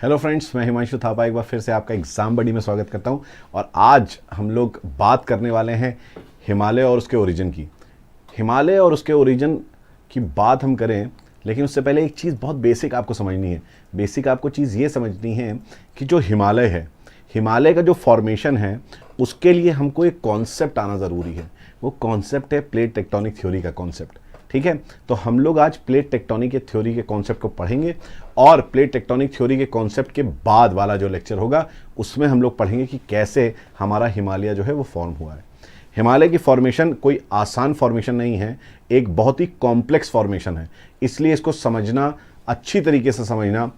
Hello friends, मैं हिमांशु थापा एक बार फिर से आपका एग्ज़ाम बडी में स्वागत करता हूं। और आज हम लोग बात करने वाले हैं हिमालय और उसके ओरिजिन की। हिमालय और उसके ओरिजिन की बात हम करें, लेकिन उससे पहले एक चीज़ बहुत बेसिक आपको समझनी है। बेसिक आपको चीज़ ये समझनी है कि जो हिमालय है, हिमालय का जो फॉर्मेशन है, उसके लिए हमको एक कॉन्सेप्ट आना ज़रूरी है। वो कॉन्सेप्ट है प्लेट टेक्टोनिक थ्योरी का कॉन्सेप्ट। ठीक है, तो हम लोग आज प्लेट टेक्टोनिक थ्योरी के कॉन्सेप्ट को पढ़ेंगे और प्लेट टेक्टोनिक थ्योरी के कॉन्सेप्ट के बाद वाला जो लेक्चर होगा उसमें हम लोग पढ़ेंगे कि कैसे हमारा हिमालय जो है वो फॉर्म हुआ है। हिमालय की फॉर्मेशन कोई आसान फॉर्मेशन नहीं है, एक बहुत ही कॉम्प्लेक्स फॉर्मेशन है। इसलिए इसको समझना, अच्छी तरीके से समझना,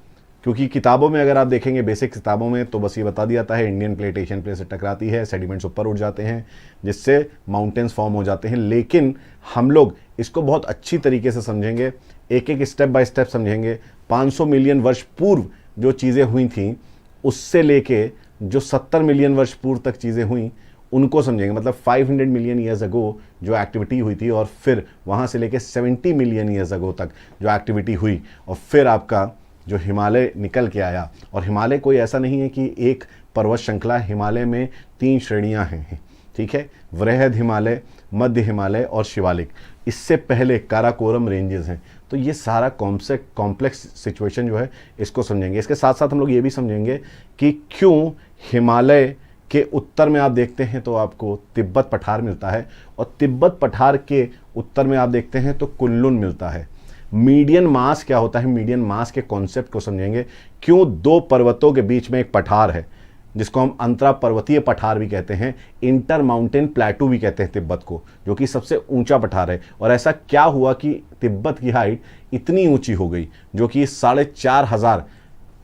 क्योंकि किताबों में अगर आप देखेंगे, बेसिक किताबों में, तो बस ये बता दिया जाता है इंडियन प्लेट एशियन प्लेट से टकराती है, सेडिमेंट्स ऊपर उठ जाते हैं जिससे माउंटेन्स फॉर्म हो जाते हैं। लेकिन हम लोग इसको बहुत अच्छी तरीके से समझेंगे, एक एक स्टेप बाय स्टेप समझेंगे। 500 मिलियन वर्ष पूर्व जो चीज़ें हुई थी उससे लेके जो 70 मिलियन वर्ष पूर्व तक चीज़ें हुई उनको समझेंगे। मतलब 500 मिलियन ईयर्स अगो जो एक्टिविटी हुई थी और फिर वहाँ से लेके 70 मिलियन ईयर्स अगो तक जो एक्टिविटी हुई और फिर आपका जो हिमालय निकल के आया। और हिमालय कोई ऐसा नहीं है कि एक पर्वत श्रृंखला, हिमालय में 3 श्रेणियां हैं। ठीक है, वृहद हिमालय, मध्य हिमालय और शिवालिक। इससे पहले काराकोरम रेंजेस हैं। तो ये सारा कॉम्प्लेक्स सिचुएशन जो है इसको समझेंगे। इसके साथ साथ हम लोग ये भी समझेंगे कि क्यों हिमालय के उत्तर में आप देखते हैं तो आपको तिब्बत पठार मिलता है और तिब्बत पठार के उत्तर में आप देखते हैं तो कुल्लून मिलता है। मीडियन मास क्या होता है, मीडियन मास के कॉन्सेप्ट को समझेंगे। क्यों 2 पर्वतों के बीच में एक पठार है जिसको हम अंतरा पर्वतीय पठार भी कहते हैं, इंटर माउंटेन प्लेटू भी कहते हैं तिब्बत को, जो कि सबसे ऊंचा पठार है। और ऐसा क्या हुआ कि तिब्बत की हाइट इतनी ऊंची हो गई जो कि 4500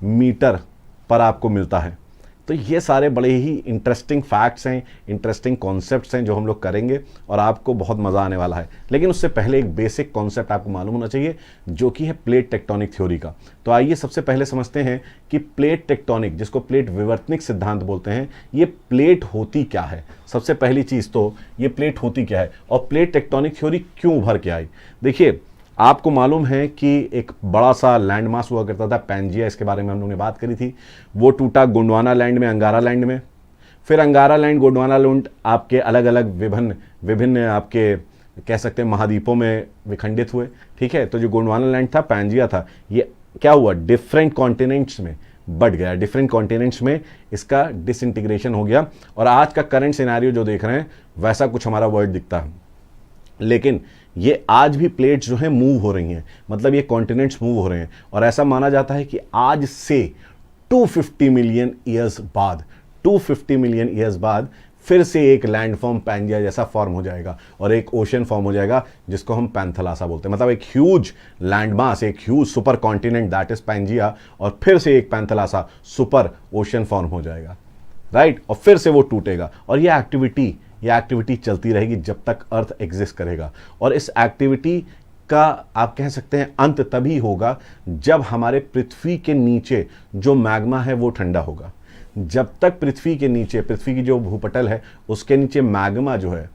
मीटर पर आपको मिलता है। तो ये सारे बड़े ही इंटरेस्टिंग फैक्ट्स हैं, इंटरेस्टिंग कॉन्सेप्ट्स हैं जो हम लोग करेंगे और आपको बहुत मज़ा आने वाला है। लेकिन उससे पहले एक बेसिक कॉन्सेप्ट आपको मालूम होना चाहिए जो कि है प्लेट टेक्टोनिक थ्योरी का। तो आइए सबसे पहले समझते हैं कि प्लेट टेक्टोनिक, जिसको प्लेट विवर्तनिक सिद्धांत बोलते हैं, ये प्लेट होती क्या है। सबसे पहली चीज़ तो ये प्लेट होती क्या है और प्लेट टेक्टोनिक थ्योरी क्यों उभर के आई। देखिए, आपको मालूम है कि एक बड़ा सा लैंड मास हुआ करता था पैंजिया, इसके बारे में हम लोगों ने बात करी थी। वो टूटा गोंडवाना लैंड में, अंगारा लैंड में। फिर अंगारा लैंड, गोंडवाना लैंड आपके अलग अलग विभिन्न आपके कह सकते हैं महाद्वीपों में विखंडित हुए। ठीक है, तो जो गोंडवाना लैंड था, पैंजिया था, ये क्या हुआ, डिफरेंट कॉन्टिनेंट्स में बढ़ गया। डिफरेंट कॉन्टिनेंट्स में इसका डिसइंटीग्रेशन हो गया और आज का करंट सिनेरियो जो देख रहे हैं वैसा कुछ हमारा वर्ल्ड दिखता है। लेकिन ये आज भी प्लेट्स जो हैं मूव हो रही हैं, मतलब ये कॉन्टिनेंट्स मूव हो रहे हैं। और ऐसा माना जाता है कि आज से 250 मिलियन ईयर्स बाद, 250 मिलियन ईयर्स बाद फिर से एक लैंड फॉर्म पैंजिया जैसा फॉर्म हो जाएगा और एक ओशन फॉर्म हो जाएगा जिसको हम पैंथलासा बोलते हैं। मतलब एक ह्यूज लैंड मास, एक huge super continent that is Pangaea, और फिर से एक पैंथलासा सुपर ओशन फॉर्म हो जाएगा, राइट। और फिर से वो टूटेगा और ये एक्टिविटी चलती रहेगी जब तक अर्थ एग्जिस्ट करेगा। और इस एक्टिविटी का आप कह सकते हैं अंत तभी होगा जब हमारे पृथ्वी के नीचे जो मैग्मा है वो ठंडा होगा। जब तक पृथ्वी के नीचे, पृथ्वी की जो भूपटल है उसके नीचे मैग्मा जो है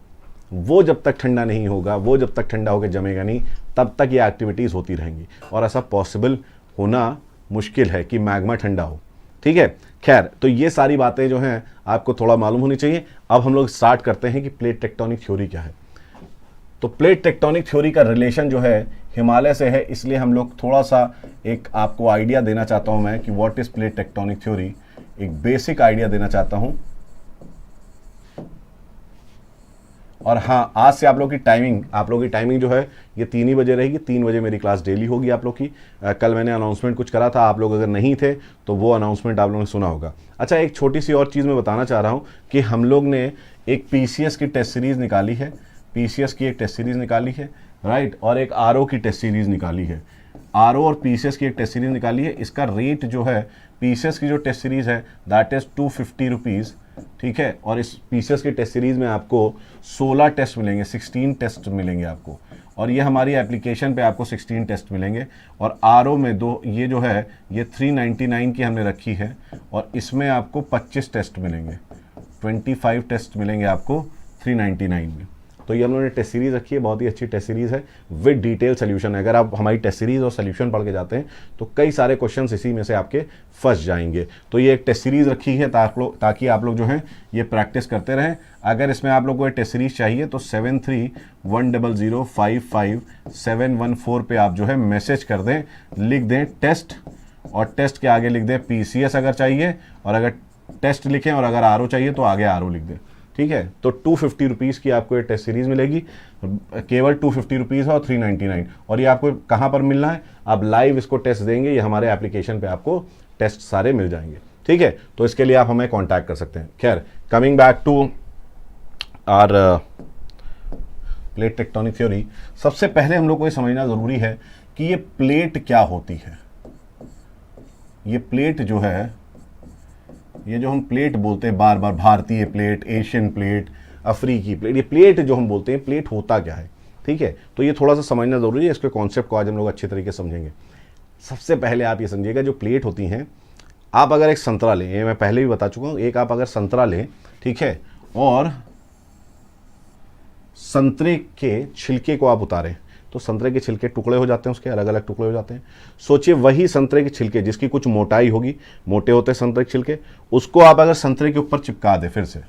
वो जब तक ठंडा नहीं होगा, वो जब तक ठंडा होकर जमेगा नहीं, तब तक ये एक्टिविटीज़ होती रहेंगी। और ऐसा पॉसिबल होना मुश्किल है कि मैग्मा ठंडा हो। ठीक है, खैर, तो ये सारी बातें जो हैं आपको थोड़ा मालूम होनी चाहिए। अब हम लोग स्टार्ट करते हैं कि प्लेट टेक्टोनिक थ्योरी क्या है। तो प्लेट टेक्टोनिक थ्योरी का रिलेशन जो है हिमालय से है, इसलिए हम लोग थोड़ा सा एक आपको आइडिया देना चाहता हूं मैं कि what is plate tectonic theory. एक बेसिक आइडिया देना चाहता हूं। और हाँ, आज से आप लोग की टाइमिंग जो है ये 3 ही बजे रहेगी। 3 बजे मेरी क्लास डेली होगी आप लोग की। कल मैंने अनाउंसमेंट कुछ करा था, आप लोग अगर नहीं थे तो वो अनाउंसमेंट आप लोगों ने सुना होगा। अच्छा, एक छोटी सी और चीज़ मैं बताना चाह रहा हूँ कि हम लोग ने एक पीसीएस की टेस्ट सीरीज़ निकाली है, पीसीएस की एक टेस्ट सीरीज़ निकाली है, राइट, और एक आरओ की टेस्ट सीरीज़ निकाली है। आरओ और पीसीएस की एक टेस्ट सीरीज़ निकाली है। इसका रेट जो है, पीसीएस की जो टेस्ट सीरीज़ है दैट इज़ 250 रुपीज़। ठीक है, और इस पीसीएस की टेस्ट सीरीज़ में आपको 16 टेस्ट मिलेंगे, 16 टेस्ट मिलेंगे आपको। और ये हमारी एप्लीकेशन पे आपको 16 टेस्ट मिलेंगे। और आरओ में ये जो है ये 399 की हमने रखी है और इसमें आपको 25 टेस्ट मिलेंगे, 25 टेस्ट मिलेंगे आपको 399 में। तो ये हम लोगों ने टेस्ट सीरीज रखी है, बहुत ही अच्छी टेस्ट सीरीज है विद डिटेल सोल्यूशन। अगर आप हमारी टेस्ट सीरीज और सोल्यूशन पढ़ के जाते हैं तो कई सारे क्वेश्चन इसी में से आपके फंस जाएंगे। तो ये एक टेस्ट सीरीज रखी है ताकि आप लोग जो है ये प्रैक्टिस करते रहें। अगर इसमें आप लोग को टेस्ट सीरीज चाहिए तो 7310055714 पे आप जो है मैसेज कर दें, लिख दें टेस्ट, और टेस्ट के आगे लिख दें PCS अगर चाहिए, और अगर टेस्ट लिखें और अगर RO चाहिए तो आगे RO लिख दें। ठीक है, तो 250 रुपीज़ की आपको ये टेस्ट सीरीज़ मिलेगी, केवल 250 रुपीज़ और 399। और ये आपको कहाँ पर मिलना है, आप लाइव इसको टेस्ट देंगे, ये हमारे एप्लीकेशन पे आपको टेस्ट सारे मिल जाएंगे। ठीक है, तो इसके लिए आप हमें कांटेक्ट कर सकते हैं। खैर, coming back to our plate tectonic theory, सबसे पहले हम लोग को ये समझना ज़रूरी है कि ये प्लेट क्या होती है। ये प्लेट जो है, ये जो हम प्लेट बोलते हैं बार बार, भारतीय प्लेट, एशियन प्लेट, अफ्रीकी प्लेट, ये प्लेट जो हम बोलते हैं, प्लेट होता क्या है। ठीक है, तो ये थोड़ा सा समझना ज़रूरी है, इसके कॉन्सेप्ट को आज हम लोग अच्छे तरीके से समझेंगे। सबसे पहले आप ये समझिएगा, जो प्लेट होती हैं, आप अगर एक संतरा लें, ये मैं पहले भी बता चुका हूँ, एक आप अगर संतरा लें, ठीक है, और संतरे के छिलके को आप उतारें तो संतरे के छिलके टुकड़े हो जाते हैं, उसके अलग अलग टुकड़े हो जाते हैं। सोचिए वही संतरे के छिलके जिसकी कुछ मोटाई होगी, मोटे होते हैं संतरे के छिलके, उसको आप अगर संतरे के ऊपर चिपका दें फिर से,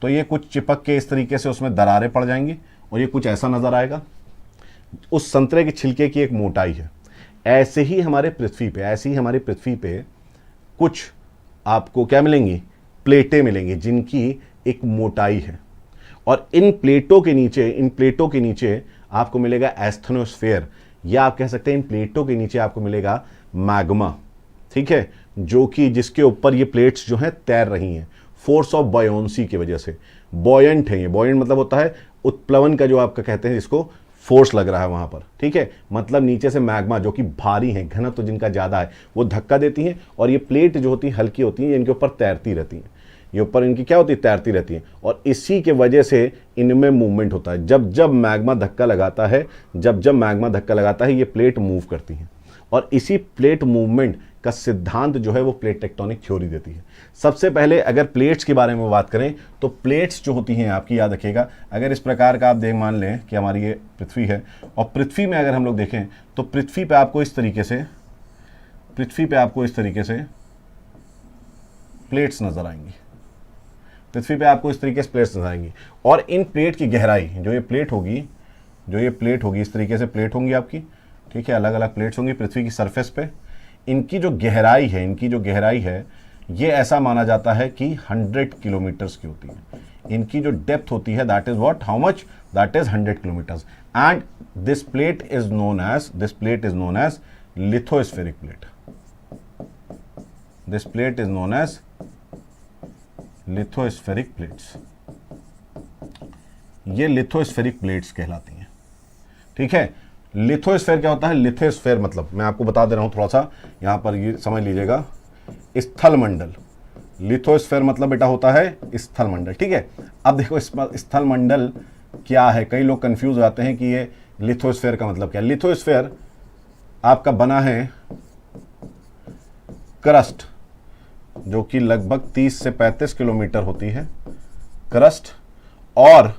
तो ये कुछ चिपक के इस तरीके से उसमें दरारें पड़ जाएंगी और ये कुछ ऐसा नज़र आएगा। उस संतरे के छिलके की एक मोटाई है। ऐसे ही हमारे पृथ्वी पे कुछ आपको क्या मिलेंगी, प्लेटें मिलेंगी जिनकी एक मोटाई है, और इन प्लेटों के नीचे आपको मिलेगा एस्थेनोस्फेयर, या आप कह सकते हैं इन प्लेटों के नीचे आपको मिलेगा मैग्मा। ठीक है, जो कि जिसके ऊपर ये प्लेट्स जो हैं तैर रही हैं फोर्स ऑफ बॉयंसी की वजह से। बॉयंट है ये, बॉयंट मतलब होता है उत्प्लवन का, जो आपका कहते हैं जिसको फोर्स लग रहा है वहां पर। ठीक है, मतलब नीचे से मैग्मा जो कि भारी है, घनत्व तो जिनका ज़्यादा है, वो धक्का देती हैं, और ये प्लेट जो होती है हल्की होती हैं, इनके ऊपर तैरती रहती हैं, ये ऊपर इनकी क्या होती है, तैरती रहती हैं, और इसी के वजह से इनमें मूवमेंट होता है। जब जब मैग्मा धक्का लगाता है ये प्लेट मूव करती हैं, और इसी प्लेट मूवमेंट का सिद्धांत जो है वो प्लेट टेक्टोनिक थ्योरी देती है। सबसे पहले अगर प्लेट्स के बारे में बात करें तो प्लेट्स जो होती हैं आपकी, याद रखिएगा, अगर इस प्रकार का आप मान लें कि हमारी ये पृथ्वी है, और पृथ्वी में अगर हम लोग देखें तो पृथ्वी पे आपको इस तरीके से प्लेट्स नजर आएंगी, और इन प्लेट की गहराई, जो ये प्लेट होगी इस तरीके से प्लेट होंगी आपकी। ठीक है, अलग अलग प्लेट्स होंगी पृथ्वी की सरफेस पे। इनकी जो गहराई है ये ऐसा माना जाता है कि 100 किलोमीटर्स की होती है। इनकी जो डेप्थ होती है that is what, how much, that is 100 kilometres. And this plate is known as lithospheric plate. This plate is known as lithospheric plates. ये लिथोस्फेरिक प्लेट्स कहलाती हैं। ठीक है, लिथोस्फेयर क्या होता है, लिथोस्फेयर मतलब मैं आपको बता दे रहा हूं, थोड़ा सा यहां पर ये समझ लीजिएगा, स्थल मंडल। लिथोस्फेयर मतलब बेटा होता है स्थल मंडल। ठीक है, अब देखो स्थल मंडल क्या है, कई लोग कंफ्यूज हो जाते हैं कि ये लिथोस्फेयर का मतलब क्या है। लिथोस्फेयर आपका बना है क्रस्ट, जो कि लगभग 30 से 35 किलोमीटर होती है क्रस्ट, और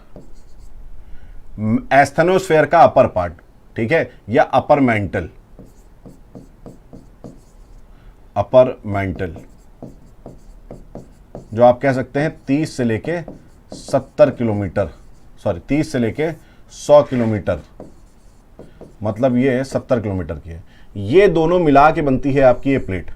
एस्थेनोस्फेयर का अपर पार्ट, ठीक है, या अपर मेंटल, जो आप कह सकते हैं 30 से लेके 100 किलोमीटर, मतलब ये 70 किलोमीटर की है। ये दोनों मिला के बनती है आपकी ये प्लेट।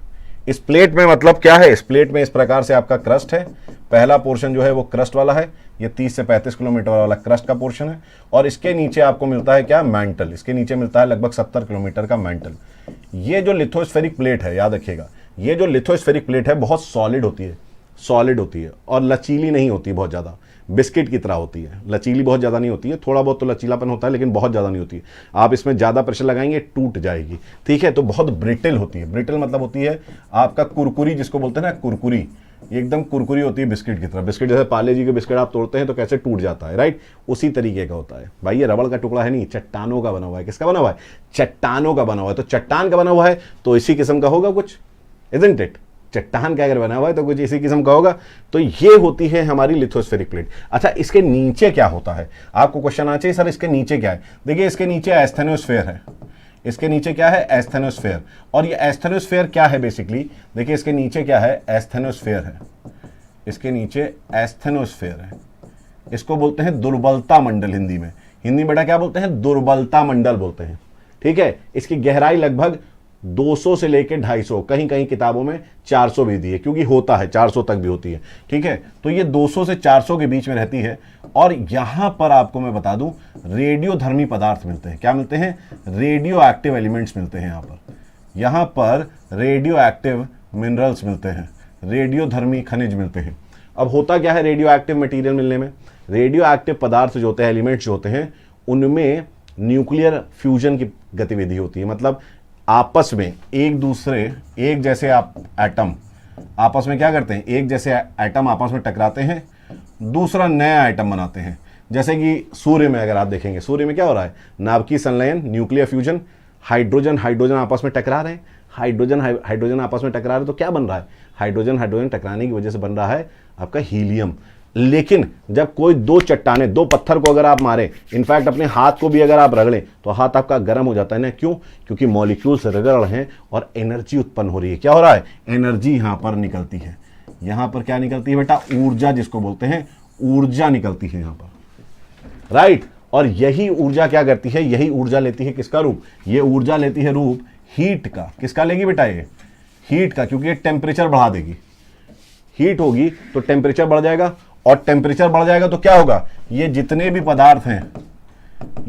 इस प्लेट में मतलब क्या है, इस प्लेट में इस प्रकार से आपका क्रस्ट है, पहला पोर्शन जो है वो क्रस्ट वाला है, ये 30 से 35 किलोमीटर वाला क्रस्ट का पोर्शन है, और इसके नीचे आपको मिलता है क्या, मैंटल। इसके नीचे मिलता है लगभग 70 किलोमीटर का मैंटल। ये जो लिथोस्फेरिक प्लेट है, याद रखिएगा, ये जो लिथोस्फेरिक प्लेट है बहुत सॉलिड होती है और लचीली नहीं होती, बहुत ज़्यादा बिस्किट की तरह होती है, लचीली बहुत ज़्यादा नहीं होती है, थोड़ा बहुत तो लचीलापन होता है लेकिन बहुत ज़्यादा नहीं होती है। आप इसमें ज़्यादा प्रेशर लगाएंगे टूट जाएगी। ठीक है, तो बहुत ब्रिटल होती है। ब्रिटल मतलब होती है आपका कुरकुरी, जिसको बोलते हैं ना कुरकुरी, एकदम कुरकुरी होती है बिस्किट की तरह। बिस्किट जैसे पार्ले जी के बिस्किट आप तोड़ते हैं तो कैसे टूट जाता है, राइट, उसी तरीके का होता है। भाई ये रबड़ का टुकड़ा है नहीं, चट्टानों का बना हुआ है। किसका बना हुआ है, चट्टानों का बना हुआ है। तो चट्टान का बना हुआ है तो इसी किस्म का होगा कुछ, इजंट इट। चट्टान का अगर बना हुआ है तो कुछ इसी किस्म का होगा। तो ये होती है हमारी लिथोस्फेरिक प्लेट। अच्छा, इसके नीचे क्या होता है, आपको क्वेश्चन आना चाहिए सर इसके नीचे क्या है। देखिए इसके नीचे एस्थेनोस्फेयर है, इसके नीचे क्या है, एस्थेनोस्फेयर। और ये एस्थेनोस्फेयर क्या है बेसिकली, देखिए इसके नीचे क्या है, एस्थेनोस्फेयर है, इसके नीचे एस्थेनोस्फेयर है। इसको बोलते हैं दुर्बलता मंडल हिंदी में। हिंदी में बेटा क्या बोलते हैं, दुर्बलता मंडल बोलते हैं। ठीक है, इसकी गहराई लगभग 200 से लेकर 250, कहीं कहीं किताबों में 400 भी दी है, क्योंकि होता है 400 तक भी होती है। ठीक है, तो ये 200 से 400 के बीच में रहती है। और यहां पर आपको मैं बता दूं, रेडियोधर्मी पदार्थ मिलते हैं। क्या मिलते हैं, रेडियो एक्टिव एलिमेंट्स मिलते हैं। यहां पर रेडियो एक्टिव मिनरल्स मिलते हैं, रेडियोधर्मी खनिज मिलते हैं। अब होता क्या है रेडियो एक्टिव मटेरियल मिलने में, रेडियो एक्टिव पदार्थ जो होते हैं, एलिमेंट्स जो होते हैं, उनमें न्यूक्लियर फ्यूजन की गतिविधि होती है। मतलब आपस में एक दूसरे, एक जैसे एटम आपस में क्या करते हैं, एक जैसे एटम आपस में टकराते हैं, दूसरा नया एटम बनाते हैं। जैसे कि सूर्य में अगर आप देखेंगे, सूर्य में क्या हो रहा है, नाभिकीय संलयन, न्यूक्लियर फ्यूजन, हाइड्रोजन हाइड्रोजन आपस में टकरा रहे हैं, हाइड्रोजन हाइड्रोजन आपस में टकरा रहे हैं, तो क्या बन रहा है, हाइड्रोजन हाइड्रोजन टकराने की वजह से बन रहा है आपका हीलियम। लेकिन जब कोई दो चट्टाने, दो पत्थर को अगर आप मारें, इनफैक्ट अपने हाथ को भी अगर आप रगड़ें, तो हाथ आपका गर्म हो जाता है ना। क्यों, क्योंकि मॉलिक्यूल्स रगड़ रहे हैं और एनर्जी उत्पन्न हो रही है। क्या हो रहा है, एनर्जी यहां पर निकलती है। यहां पर क्या निकलती है बेटा, ऊर्जा जिसको बोलते हैं, ऊर्जा निकलती है यहां पर, राइट। और यही ऊर्जा क्या करती है, यही ऊर्जा लेती है किसका रूप, ये ऊर्जा लेती है रूप हीट का। किसका लेगी बेटा, ये हीट का, क्योंकि ये टेम्परेचर बढ़ा देगी। हीट होगी तो टेम्परेचर बढ़ जाएगा, और टेम्परेचर बढ़ जाएगा तो क्या होगा, ये जितने भी पदार्थ हैं,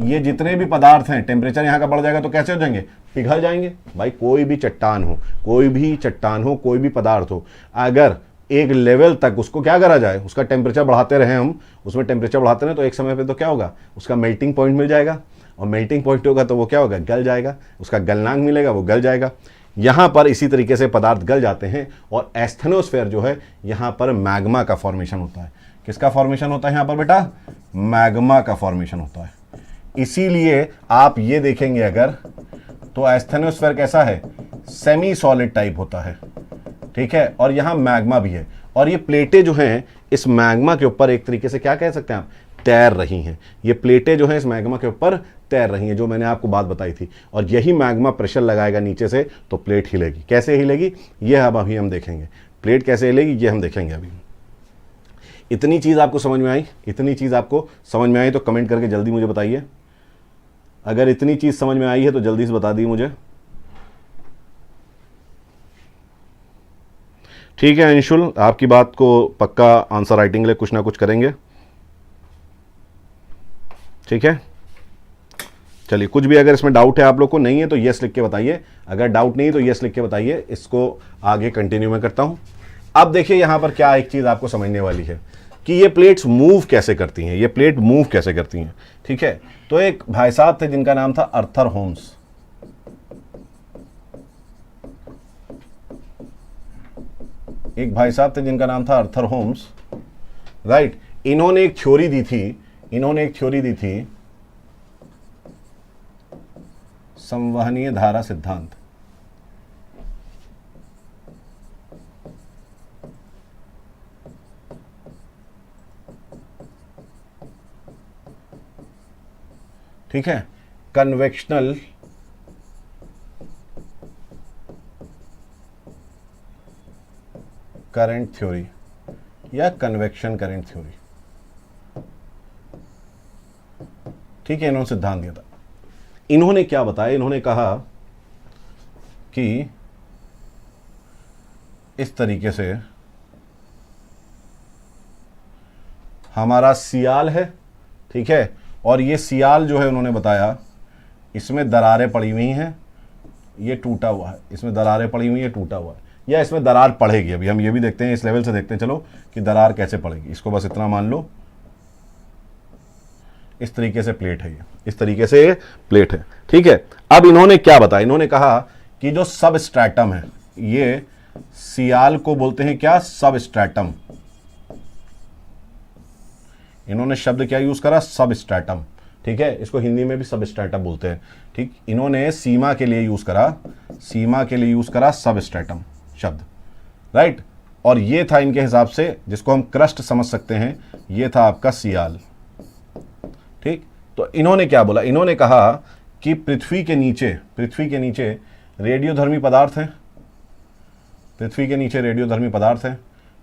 ये जितने भी पदार्थ हैं, टेम्परेचर यहां का बढ़ जाएगा तो कैसे हो जाएंगे, पिघल जाएंगे। भाई कोई भी चट्टान हो, कोई भी चट्टान हो, कोई भी पदार्थ हो, अगर एक लेवल तक उसको क्या करा जाए, उसका टेम्परेचर बढ़ाते रहे हम, उसमें टेम्परेचर बढ़ाते रहे, तो एक समय पे तो क्या होगा, उसका मेल्टिंग पॉइंट मिल जाएगा। और मेल्टिंग पॉइंट होगा तो वो क्या होगा, गल जाएगा, उसका गलनांक मिलेगा, वो गल जाएगा। यहां पर इसी तरीके से पदार्थ गल जाते हैं। और एस्थेनोस्फेयर जो है, यहां पर मैग्मा का फॉर्मेशन होता है। किसका फॉर्मेशन होता है यहां पर बेटा, मैग्मा का फॉर्मेशन होता है। इसीलिए आप ये देखेंगे अगर, तो एस्थेनोस्फेयर कैसा है, सेमी सॉलिड टाइप होता है। ठीक है, और यहां मैग्मा भी है। और ये प्लेटें जो हैं, इस मैग्मा के ऊपर एक तरीके से क्या कह सकते हैं आप, तैर रही हैं। ये प्लेटें जो हैं इस मैग्मा के ऊपर तैर रही हैं, जो मैंने आपको बात बताई थी। और यही मैग्मा प्रेशर लगाएगा नीचे से तो प्लेट हिलेगी। कैसे हिलेगी, ये अब अभी हम देखेंगे। प्लेट कैसे हिलेगी ये हम देखेंगे अभी। इतनी चीज़ आपको समझ में आई, इतनी चीज़ आपको समझ में आई तो कमेंट करके जल्दी मुझे बताइए। अगर इतनी चीज़ समझ में आई है तो जल्दी से बता दी मुझे। ठीक है अंशुल, आपकी बात को पक्का आंसर राइटिंग के लिए कुछ ना कुछ करेंगे। ठीक है, चलिए, कुछ भी अगर इसमें डाउट है आप लोग को, नहीं है तो यस लिख के बताइए। अगर डाउट नहीं है तो यस लिख के बताइए। इसको आगे कंटिन्यू में करता हूं। अब देखिए यहां पर क्या एक चीज़ आपको समझने वाली है कि ये प्लेट्स मूव कैसे करती हैं, ये प्लेट मूव कैसे करती हैं। ठीक है, तो एक भाई साहब थे जिनका नाम था अर्थर होम्स। एक भाई साहब थे जिनका नाम था अर्थर होम्स, राइट। इन्होंने एक थ्योरी दी थी, संवहनीय धारा सिद्धांत। ठीक है, कन्वेक्शनल करंट थ्योरी या कन्वेक्शन करंट थ्योरी। ठीक है, इन्होंने सिद्धांत दिया था। इन्होंने क्या बताया, इन्होंने कहा कि इस तरीके से हमारा सियाल है, ठीक है, और ये सियाल जो है उन्होंने बताया इसमें दरारें पड़ी हुई हैं, ये टूटा हुआ है, इसमें दरारें पड़ी हुई है, टूटा हुआ है, या इसमें दरार पड़ेगी। अभी हम ये भी देखते हैं, इस लेवल से देखते हैं चलो कि दरार कैसे पड़ेगी। इसको बस इतना मान लो, इस तरीके से प्लेट है, ये इस तरीके से ये प्लेट है। ठीक है, अब इन्होंने क्या बताया, इन्होंने कहा कि जो सब स्ट्रैटम है, ये सियाल को बोलते हैं क्या, सब स्ट्रैटम। इन्होंने शब्द क्या यूज करा, सब स्ट्रैटम। ठीक है, इसको हिंदी में भी सब स्ट्रैटम बोलते हैं। ठीक, इन्होंने सीमा के लिए यूज करा, सीमा के लिए यूज करा सब स्ट्रैटम शब्द। राइट। और ये था इनके हिसाब से, जिसको हम क्रस्ट समझ सकते हैं, ये था आपका सियाल। ठीक, तो इन्होंने क्या बोला, इन्होंने कहा कि पृथ्वी के नीचे रेडियोधर्मी पदार्थ हैं, पृथ्वी के नीचे रेडियोधर्मी पदार्थ हैं,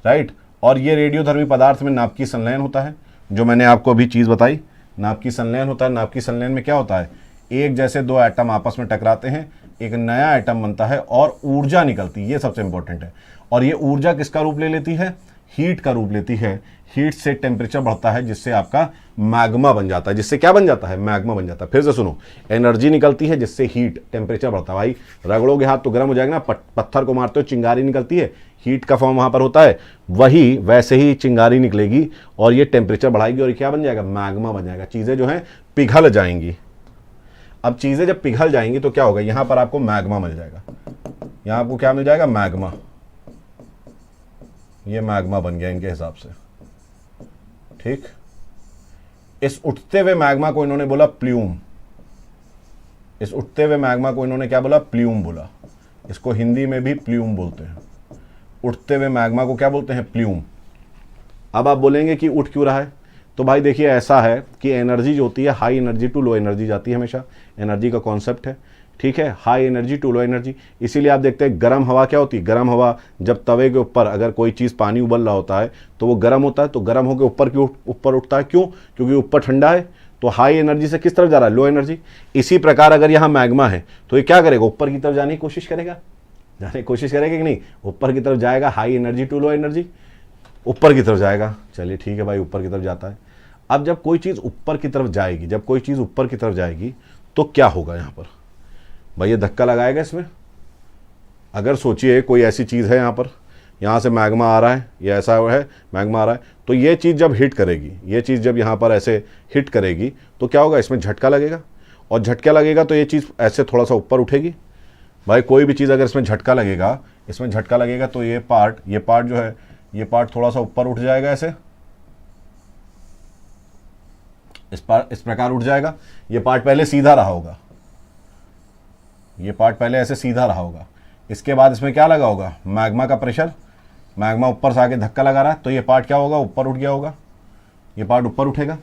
राइट। और ये रेडियोधर्मी पदार्थ में नाभिकीय संलयन होता है, जो मैंने आपको अभी चीज़ बताई, नाभिकीय संलयन होता है। नाभिकीय संलयन में क्या होता है, एक जैसे दो एटम आपस में टकराते हैं, एक नया एटम बनता है और ऊर्जा निकलती है, ये सबसे इंपॉर्टेंट है। और ये ऊर्जा किसका रूप ले लेती है, हीट का रूप लेती है। हीट से टेम्परेचर बढ़ता है, जिससे आपका मैग्मा बन जाता है। जिससे क्या बन जाता है, मैग्मा बन जाता है। फिर से सुनो, एनर्जी निकलती है जिससे हीट, टेम्परेचर बढ़ता है। भाई रगड़ोगे हाथ तो गर्म हो जाएगा ना, पत्थर को मारते हो चिंगारी निकलती है, हीट का फॉर्म वहां पर होता है, वही वैसे ही चिंगारी निकलेगी और ये टेम्परेचर बढ़ाएगी और क्या बन जाएगा, मैग्मा बन जाएगा। चीजें जो है पिघल जाएंगी। अब चीजें जब पिघल जाएंगी तो क्या होगा, यहां पर आपको मैग्मा मिल जाएगा। यहां आपको क्या मिल जाएगा, मैग्मा। ये मैग्मा बन गया इनके हिसाब से। ठीक, इस उठते हुए मैग्मा को इन्होंने बोला प्ल्यूम। इस उठते हुए मैग्मा को इन्होंने क्या बोला, प्ल्यूम बोला। इसको हिंदी में भी प्ल्यूम बोलते हैं। उठते हुए मैग्मा को क्या बोलते हैं, प्ल्यूम। अब आप बोलेंगे कि उठ क्यों रहा है, तो भाई देखिए ऐसा है कि एनर्जी जो होती है high energy to low energy जाती है, हमेशा एनर्जी का कॉन्सेप्ट है। ठीक है, high energy to low energy. इसीलिए आप देखते हैं गर्म हवा क्या होती है, गर्म हवा जब तवे के ऊपर अगर कोई चीज़ पानी उबल रहा होता है तो वो गर्म होता है, तो गर्म होकर ऊपर उठता है। क्यों, क्योंकि ऊपर ठंडा है, तो हाई एनर्जी से किस तरफ जा रहा है, लो एनर्जी। इसी प्रकार अगर यहाँ मैग्मा है तो ये क्या करेगा, ऊपर की तरफ जाने की कोशिश करेगा, कि नहीं, ऊपर की तरफ जाएगा, high energy to low energy, ऊपर की तरफ जाएगा। चलिए ठीक है भाई, ऊपर की तरफ जाता है। अब जब कोई चीज़ ऊपर की तरफ जाएगी, तो क्या होगा यहाँ पर, भाई ये धक्का लगाएगा इसमें। अगर सोचिए कोई ऐसी चीज़ है यहाँ पर, यहाँ से मैग्मा आ रहा है, ये ऐसा है मैग्मा आ रहा है, तो ये चीज़ जब हिट करेगी, ये चीज़ जब यहाँ पर ऐसे हिट करेगी तो क्या होगा, इसमें झटका लगेगा। और झटका लगेगा तो ये चीज़ ऐसे थोड़ा सा ऊपर उठेगी। भाई कोई भी चीज़ अगर इसमें झटका लगेगा तो ये पार्ट जो है, ये पार्ट थोड़ा सा ऊपर उठ जाएगा, ऐसे इस प्रकार उठ जाएगा। ये पार्ट पहले सीधा रहा होगा, ये पार्ट पहले ऐसे सीधा रहा होगा। इसके बाद इसमें क्या लगा होगा, मैग्मा का प्रेशर, मैग्मा ऊपर से आके धक्का लगा रहा है, तो ये पार्ट क्या होगा, ऊपर उठ गया होगा, ये पार्ट ऊपर उठेगा।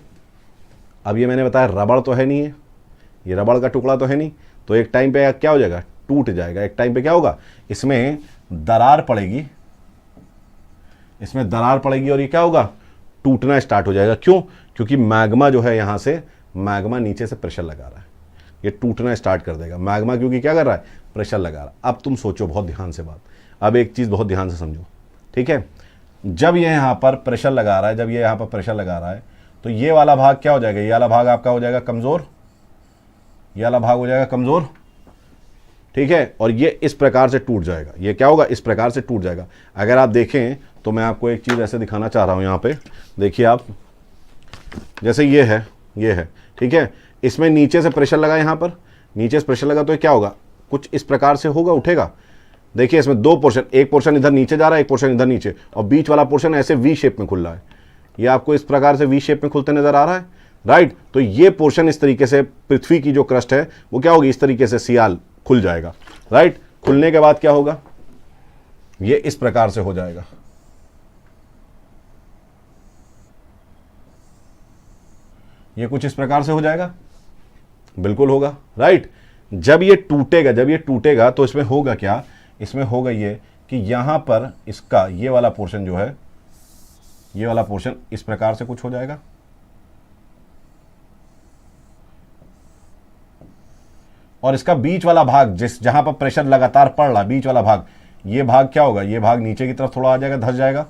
अब ये मैंने बताया रबड़ तो है नहीं है, ये रबड़ का टुकड़ा तो है नहीं, तो एक टाइम पे क्या हो जाएगा, टूट जाएगा। एक टाइम पे क्या होगा, इसमें दरार पड़ेगी, और ये क्या होगा, टूटना स्टार्ट हो जाएगा। क्यों, क्योंकि मैग्मा जो है यहाँ से, मैग्मा नीचे से प्रेशर लगा रहा है, ये टूटना स्टार्ट कर देगा मैग्मा, क्योंकि क्या कर रहा है, प्रेशर लगा रहा है। अब तुम सोचो बहुत ध्यान से बात, अब एक चीज़ बहुत ध्यान से समझो, ठीक है। जब ये यहाँ पर प्रेशर लगा रहा है, तो ये वाला भाग क्या हो जाएगा, ये वाला भाग आपका हो जाएगा कमज़ोर, ये वाला भाग हो जाएगा कमज़ोर, ठीक है। और ये इस प्रकार से टूट जाएगा, ये क्या होगा, इस प्रकार से टूट जाएगा। अगर आप देखें तो मैं आपको एक चीज़ ऐसे दिखाना चाह रहा हूँ, यहाँ पे देखिए आप, जैसे ये है, ठीक है। इसमें नीचे से प्रेशर लगा, यहाँ पर नीचे से प्रेशर लगा, तो ये क्या होगा, कुछ इस प्रकार से होगा, उठेगा। देखिए इसमें दो पोर्शन, एक पोर्शन इधर नीचे जा रहा है, एक पोर्शन इधर नीचे, और बीच वाला पोर्शन ऐसे वी शेप में खुल रहा है। ये आपको इस प्रकार से वी शेप में खुलते नजर आ रहा है, राइट। तो ये पोर्शन इस तरीके से, पृथ्वी की जो क्रस्ट है वो क्या होगी, इस तरीके से सियाल खुल जाएगा, राइट। खुलने के बाद क्या होगा, ये इस प्रकार से हो जाएगा, ये कुछ इस प्रकार से हो जाएगा, बिल्कुल होगा, राइट। जब ये टूटेगा तो इसमें होगा क्या, इसमें होगा ये कि यहां पर इसका ये वाला पोर्शन जो है, ये वाला पोर्शन इस प्रकार से कुछ हो जाएगा, और इसका बीच वाला भाग, जहां पर प्रेशर लगातार पड़ रहा, बीच वाला भाग, ये भाग क्या होगा, ये भाग नीचे की तरफ थोड़ा आ जाएगा, धस जाएगा।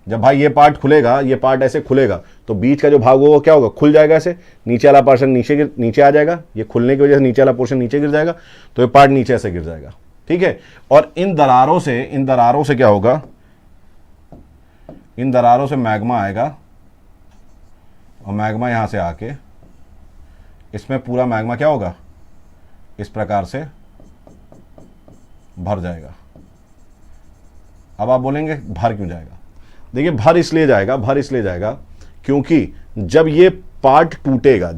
जब भाई ये पार्ट खुलेगा, ये पार्ट ऐसे खुलेगा, तो बीच का जो भाग होगा क्या होगा, खुल जाएगा ऐसे, नीचे वाला पोर्शन नीचे आ जाएगा, ये खुलने की वजह से नीचे वाला पोर्शन नीचे गिर जाएगा, तो ये पार्ट नीचे ऐसे गिर जाएगा, ठीक है। और इन दरारों से क्या होगा, इन दरारों से मैग्मा आएगा, और मैग्मा यहां से आके इसमें पूरा मैग्मा क्या होगा, इस प्रकार से भर जाएगा। अब आप बोलेंगे भर क्यों जाएगा, देखिए भर इसलिए जाएगा क्योंकि जब ये पार्ट टूटेगा,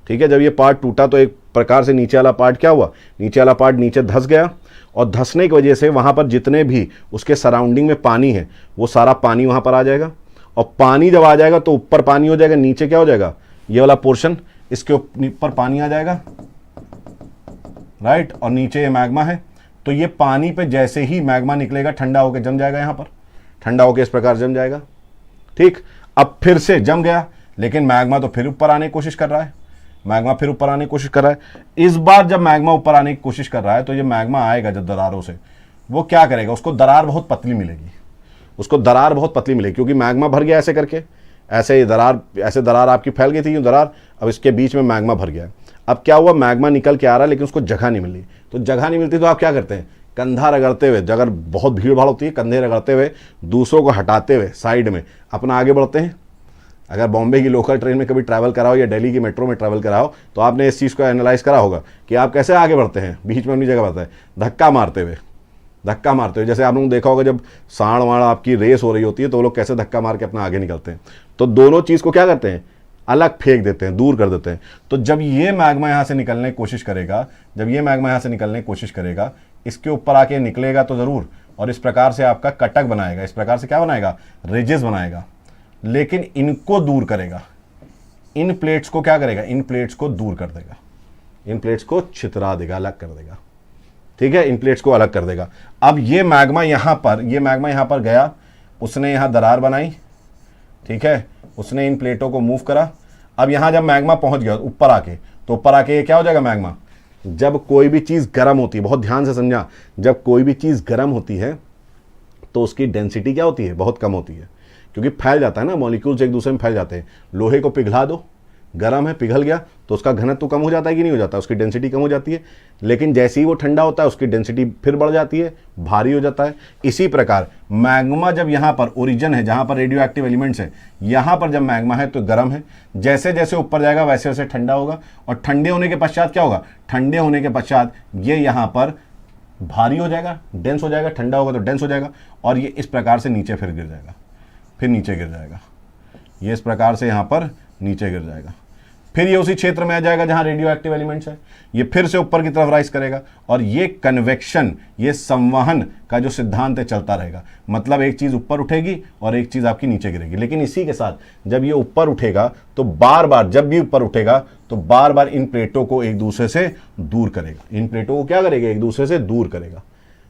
ठीक है, जब ये पार्ट टूटा तो एक प्रकार से नीचे वाला पार्ट क्या हुआ, नीचे वाला पार्ट नीचे धंस गया, और धंसने की वजह से वहाँ पर जितने भी उसके सराउंडिंग में पानी है वो सारा पानी वहाँ पर आ जाएगा, और पानी जब आ जाएगा तो ऊपर पानी हो जाएगा, नीचे क्या हो जाएगा, ये वाला पोर्शन, इसके ऊपर पानी आ जाएगा, राइट, और नीचे ये मैग्मा है। तो ये पानी पे जैसे ही मैग्मा निकलेगा ठंडा होकर जम जाएगा, यहाँ पर ठंडा होकर इस प्रकार जम जाएगा। ठीक, अब फिर से जम गया, लेकिन मैग्मा तो फिर ऊपर आने की कोशिश कर रहा है, मैग्मा फिर ऊपर आने की कोशिश कर रहा है। इस बार जब मैग्मा ऊपर आने की कोशिश कर रहा है तो ये मैग्मा आएगा जब दरारों से, वो क्या करेगा, उसको दरार बहुत पतली मिलेगी, उसको दरार बहुत पतली मिलेगी, क्योंकि मैग्मा भर गया ऐसे करके, ऐसे दरार आपकी फैल गई थी यूँ दरार, अब इसके बीच में मैग्मा भर गया। अब क्या हुआ, मैग्मा निकल के आ रहा है लेकिन उसको जगह नहीं मिल रही। तो जगह नहीं मिलती तो आप क्या करते हैं, कंधा रगड़ते हुए, अगर बहुत भीड़ भाड़ होती है, कंधे रगड़ते हुए, दूसरों को हटाते हुए साइड में अपना आगे बढ़ते हैं। अगर बॉम्बे की लोकल ट्रेन में कभी ट्रैवल करा हो या दिल्ली की मेट्रो में ट्रैवल करा हो तो आपने इस चीज़ को एनालाइज करा होगा कि आप कैसे आगे बढ़ते हैं, बीच में अपनी जगह बढ़ते हैं, धक्का मारते हुए। जैसे आप लोगों ने देखा होगा जब सांड वाण आपकी रेस हो रही होती है तो वो लोग कैसे धक्का मार के अपना आगे निकलते हैं। तो दोनों चीज़ को क्या करते हैं, अलग फेंक देते हैं, दूर कर देते हैं। तो जब ये मैग्मा यहाँ से निकलने की कोशिश करेगा, इसके ऊपर आके निकलेगा तो ज़रूर, और इस प्रकार से आपका कटक बनाएगा, इस प्रकार से क्या बनाएगा, रिजेस बनाएगा, लेकिन इनको दूर करेगा, इन प्लेट्स को क्या करेगा, इन प्लेट्स को दूर कर देगा, इन प्लेट्स को छितरा देगा, अलग कर देगा। ठीक है, इन प्लेट्स को अलग कर देगा। अब ये मैग्मा यहाँ पर गया, उसने यहाँ दरार बनाई, ठीक है, उसने इन प्लेटों को मूव करा। अब यहाँ जब मैग्मा पहुँच गया ऊपर आके, तो ऊपर आके ये क्या हो जाएगा, मैग्मा, जब कोई भी चीज़ गर्म होती है, बहुत ध्यान से समझा, जब कोई भी चीज़ गर्म होती है तो उसकी डेंसिटी क्या होती है, बहुत कम होती है, क्योंकि फैल जाता है ना, मॉलिक्यूल्स एक दूसरे में फैल जाते हैं। लोहे को पिघला दो, गर्म है, पिघल गया तो उसका घनत्व कम हो जाता है कि नहीं हो जाता, उसकी डेंसिटी कम हो जाती है। लेकिन जैसे ही वो ठंडा होता है उसकी डेंसिटी फिर बढ़ जाती है, भारी हो जाता है। इसी प्रकार मैग्मा जब यहाँ पर ओरिजिन है, जहाँ पर रेडियो एक्टिव एलिमेंट्स है, यहाँ पर जब मैग्मा है तो गर्म है, जैसे जैसे ऊपर जाएगा वैसे वैसे ठंडा होगा, और ठंडे होने के पश्चात क्या होगा, ठंडे होने के पश्चात ये यहाँ पर भारी हो जाएगा, डेंस हो जाएगा, ठंडा होगा तो डेंस हो जाएगा, और ये इस प्रकार से नीचे फिर गिर जाएगा, फिर नीचे गिर जाएगा, ये इस प्रकार से यहाँ पर नीचे गिर जाएगा। फिर ये उसी क्षेत्र में आ जाएगा जहाँ रेडियो एक्टिव एलिमेंट्स है, ये फिर से ऊपर की तरफ राइज करेगा, और ये कन्वेक्शन, ये संवहन का जो सिद्धांत है चलता रहेगा। मतलब एक चीज़ ऊपर उठेगी और एक चीज़ आपकी नीचे गिरेगी। लेकिन इसी के साथ जब ये ऊपर उठेगा तो बार बार, जब भी ऊपर उठेगा तो बार बार इन प्लेटों को एक दूसरे से दूर करेगा, इन प्लेटों को क्या करेगा, एक दूसरे से दूर करेगा,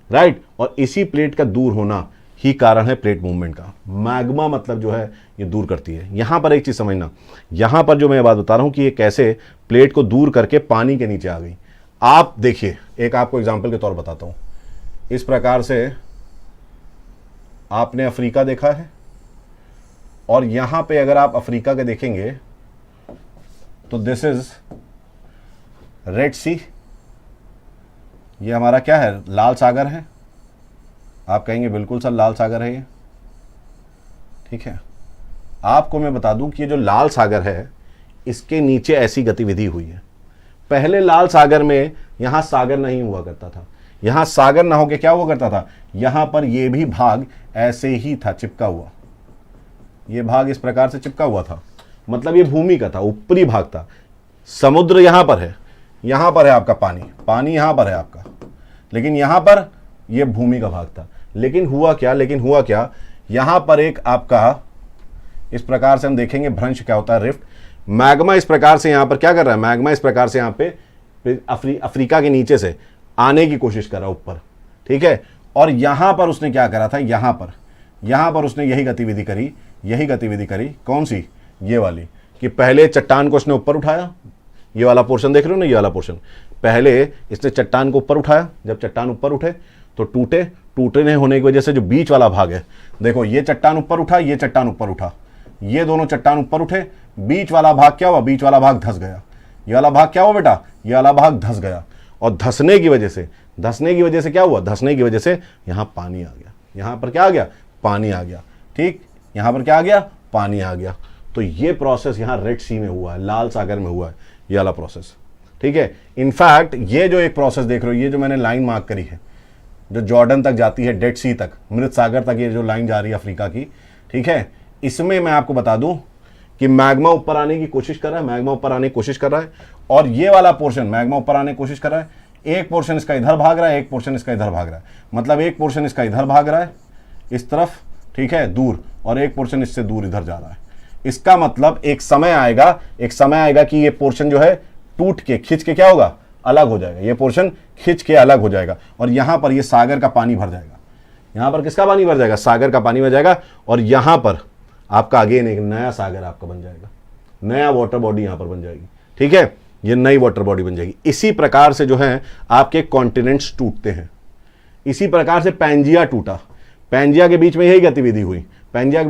राइट। और इसी प्लेट का दूर होना ही कारण है प्लेट मूवमेंट का। मैग्मा मतलब जो है ये दूर करती है। यहाँ पर एक चीज़ समझना, यहाँ पर जो मैं बात बता रहा हूँ कि ये कैसे प्लेट को दूर करके पानी के नीचे आ गई। आप देखिए, एक आपको एग्जांपल के तौर बताता हूँ। इस प्रकार से आपने अफ्रीका देखा है, और यहाँ पे अगर आप अफ्रीका के देखेंगे तो दिस इज रेड सी, ये हमारा क्या है, लाल सागर है। आप कहेंगे बिल्कुल सर लाल सागर है ये, ठीक है। आपको मैं बता दूं कि ये जो लाल सागर है इसके नीचे ऐसी गतिविधि हुई है। पहले लाल सागर में यहाँ सागर नहीं हुआ करता था, यहाँ सागर ना होके क्या हुआ करता था, यहाँ पर ये भी भाग ऐसे ही था, चिपका हुआ, ये भाग इस प्रकार से चिपका हुआ था। मतलब ये भूमि का था, ऊपरी भाग था। समुद्र यहाँ पर है आपका पानी, पानी यहाँ पर है आपका, लेकिन यहाँ पर ये भूमि का भाग था। लेकिन हुआ क्या, यहाँ पर एक आपका इस प्रकार से हम देखेंगे भ्रंश क्या होता है, रिफ्ट। मैग्मा इस प्रकार से यहाँ पर क्या कर रहा है, मैग्मा इस प्रकार से यहाँ पे अफ्रीका के नीचे से आने की कोशिश कर रहा है ऊपर, ठीक है। और यहाँ पर उसने क्या करा था, यहाँ पर उसने यही गतिविधि करी, कौन सी, ये वाली, कि पहले चट्टान को उसने ऊपर उठाया, ये वाला पोर्शन देख रहे हो ना, ये वाला पोर्शन, पहले इसने चट्टान को ऊपर उठाया। जब चट्टान ऊपर उठे तो टूटने होने की वजह से जो बीच वाला भाग है, देखो ये चट्टान ऊपर उठा, ये चट्टान ऊपर उठा, ये दोनों चट्टान ऊपर उठे, बीच वाला भाग क्या हुआ, बीच वाला भाग धंस गया। ये वाला भाग क्या हुआ बेटा, ये वाला भाग धंस गया। और धंसने की वजह से क्या हुआ, धंसने की वजह से यहाँ पानी आ गया, यहाँ पर क्या आ गया, पानी आ गया, ठीक, यहाँ पर क्या आ गया, पानी आ गया। तो ये प्रोसेस यहाँ रेड सी में हुआ है, लाल सागर में हुआ है, ये वाला प्रोसेस, ठीक है। इनफैक्ट ये जो एक प्रोसेस देख रहे हो, ये जो मैंने लाइन मार्क करी है, जो जॉर्डन तक जाती है, डेड सी तक, मृत सागर तक, ये जो लाइन जा रही है अफ्रीका की, ठीक है, इसमें मैं आपको बता दूं कि मैग्मा ऊपर आने की कोशिश कर रहा है, और ये वाला पोर्शन मैग्मा ऊपर आने की कोशिश कर रहा है, एक पोर्शन इसका इधर भाग रहा है, एक पोर्शन इसका इधर भाग रहा है, मतलब एक पोर्शन इसका इधर भाग रहा है इस तरफ, ठीक है, दूर, और एक पोर्शन इससे दूर इधर जा रहा है। इसका मतलब एक समय आएगा कि ये पोर्शन जो है टूट के, खिंच के क्या होगा, अलग हो जाएगा, ये पोर्शन खिंच के अलग हो जाएगा, और यहां पर ये सागर का पानी भर जाएगा। यहां पर किसका पानी भर जाएगा, सागर का पानी भर जाएगा, और यहां पर आपका अगेन एक नया सागर आपका बन जाएगा, नया वाटर बॉडी यहां पर बन जाएगी, ठीक है, ये नई वाटर बॉडी बन जाएगी। इसी प्रकार से जो है आपके कॉन्टिनेंट्स टूटते हैं। इसी प्रकार से पैंजिया टूटा, पैंजिया के बीच में यही गतिविधि हुई। पैंजिया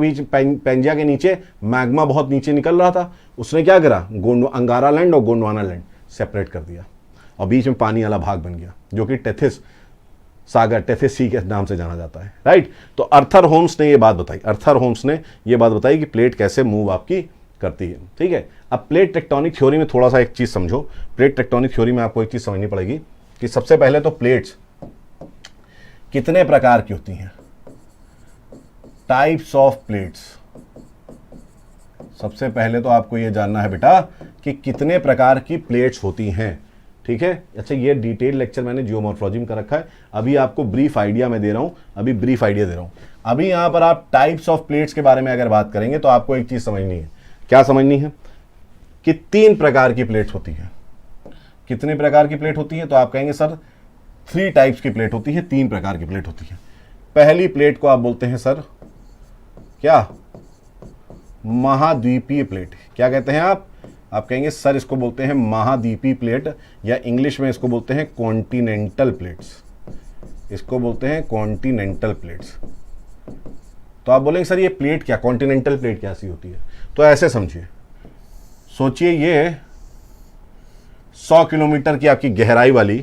के नीचे मैग्मा बहुत नीचे निकल रहा था, उसने क्या करा, अंगारा लैंड और गोंडवाना लैंड सेपरेट कर दिया, और बीच में पानी वाला भाग बन गया जो कि टेथिस सागर, टेथिस सी के नाम से जाना जाता है, राइट। तो अर्थर होम्स ने ये बात बताई, कि प्लेट कैसे मूव आपकी करती है, ठीक है। अब प्लेट टेक्टोनिक थ्योरी में थोड़ा सा एक चीज समझो। प्लेट टेक्टोनिक थ्योरी में आपको एक चीज समझनी पड़ेगी कि सबसे पहले तो प्लेट्स कितने प्रकार की होती हैं, टाइप्स ऑफ प्लेट्स। सबसे पहले तो आपको यह जानना है बेटा कि कितने प्रकार की प्लेट्स होती हैं, ठीक है। अच्छा, ये डिटेल लेक्चर मैंने जियोमॉर्फोलॉजी में कर रखा है, अभी आपको ब्रीफ आइडिया मैं दे रहा हूं, अभी यहां पर आप टाइप्स ऑफ प्लेट्स के बारे में अगर बात करेंगे तो आपको एक चीज समझनी है। क्या समझनी है? कि 3 प्रकार की प्लेट्स होती है। कितने प्रकार की प्लेट होती है? तो आप कहेंगे सर 3 टाइप्स की प्लेट होती है, 3 प्रकार की प्लेट होती है। पहली प्लेट को आप बोलते हैं सर क्या, महाद्वीपीय प्लेट। क्या कहते हैं आप कहेंगे सर इसको बोलते हैं महाद्वीपीय प्लेट, या इंग्लिश में इसको बोलते हैं कॉन्टिनेंटल प्लेट्स, इसको बोलते हैं कॉन्टिनेंटल प्लेट्स। तो आप बोलेंगे सर ये प्लेट क्या, कॉन्टिनेंटल प्लेट कैसी होती है? तो ऐसे समझिए, सोचिए ये 100 किलोमीटर की आपकी गहराई वाली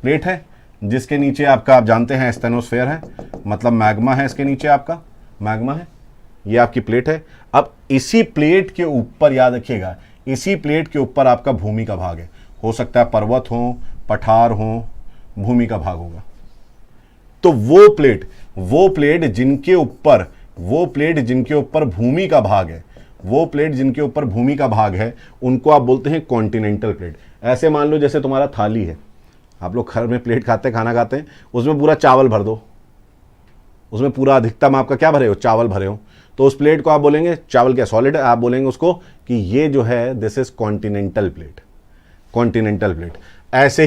प्लेट है, जिसके नीचे आपका, आप जानते हैं, स्टेनोस्फेयर है, मतलब मैग्मा है, इसके नीचे आपका मैग्मा है, ये आपकी प्लेट है। अब इसी प्लेट के ऊपर, याद रखिएगा, इसी प्लेट के ऊपर आपका भूमि का भाग है, हो सकता है पर्वत हो, पठार हो, भूमि का भाग होगा। तो वो प्लेट जिनके ऊपर भूमि का भाग है, उनको आप बोलते हैं कॉन्टिनेंटल प्लेट। ऐसे मान लो जैसे तुम्हारा थाली है, आप लोग घर में प्लेट खाते हैं, खाना खाते हैं, उसमें पूरा चावल भर दो, उसमें पूरा अधिकतम आपका क्या भरे हो, चावल भरे हो, तो उस प्लेट को आप बोलेंगे, चावल क्या सॉलिड है, आप बोलेंगे उसको कि ये जो है this is continental plate, continental plate. ऐसे